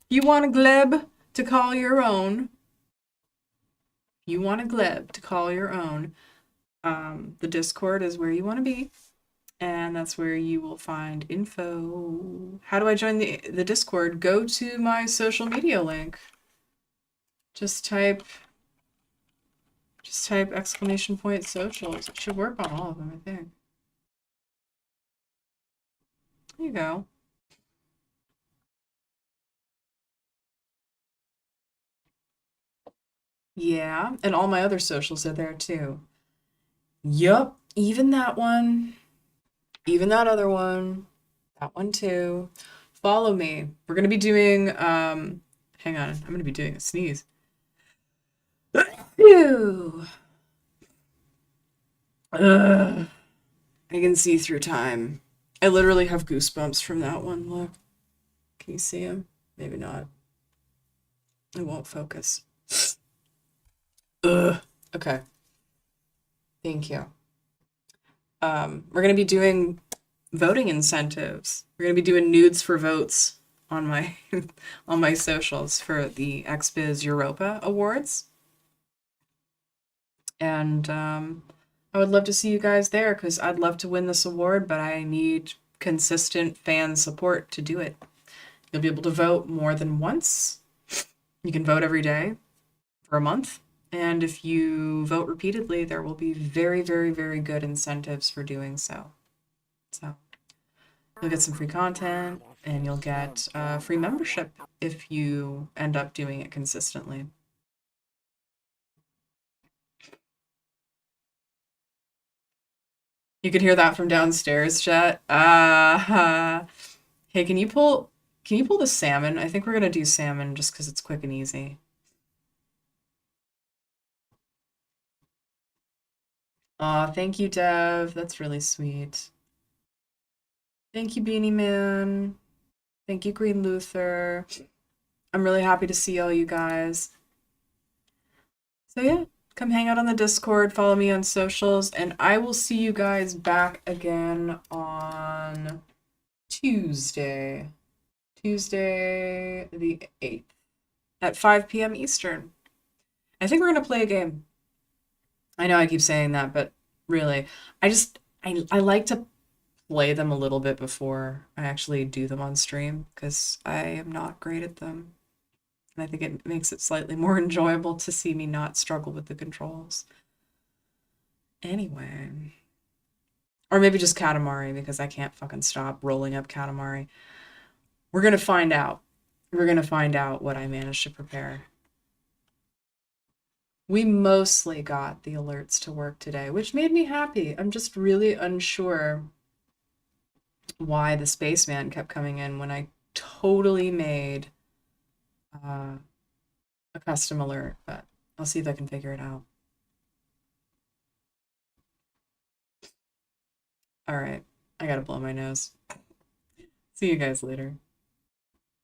You want a gleb to call your own? You want a gleb to call your own? The Discord is where you want to be. And that's where you will find info. How do I join the Discord? Go to my social media link. Just type !socials. It should work on all of them, I think. There you go. Yeah, and all my other socials are there too. Yup, even that one. Even that other one. That one too. Follow me. We're gonna be doing, hang on, I'm gonna be doing a sneeze. Phew. Ugh. I can see through time. I literally have goosebumps from that one. Look. Can you see him? Maybe not. It won't focus. Ugh. Okay. Thank you. We're going to be doing voting incentives. We're going to be doing nudes for votes on my on my socials for the XBiz Europa Awards. And I would love to see you guys there because I'd love to win this award, but I need consistent fan support to do it. You'll be able to vote more than once. You can vote every day for a month. And if you vote repeatedly, there will be very, very, very good incentives for doing so. So you'll get some free content and you'll get free membership if you end up doing it consistently. You can hear that from downstairs, chat. Hey, can you pull the salmon? I think we're gonna do salmon just because it's quick and easy. Aw, thank you, Dev. That's really sweet. Thank you, Beanie Man. Thank you, Green Luther. I'm really happy to see all you guys. So yeah, come hang out on the Discord, follow me on socials, and I will see you guys back again on Tuesday. Tuesday the 8th at 5 p.m. Eastern. I think we're gonna play a game. I know I keep saying that, but really, I like to play them a little bit before I actually do them on stream because I am not great at them. And I think it makes it slightly more enjoyable to see me not struggle with the controls. Anyway. Or maybe just Katamari because I can't fucking stop rolling up Katamari. We're gonna find out. We're gonna find out what I managed to prepare. We mostly got the alerts to work today, which made me happy. I'm just really unsure why the spaceman kept coming in when I totally made a custom alert, but I'll see if I can figure it out. All right, I gotta blow my nose. See you guys later.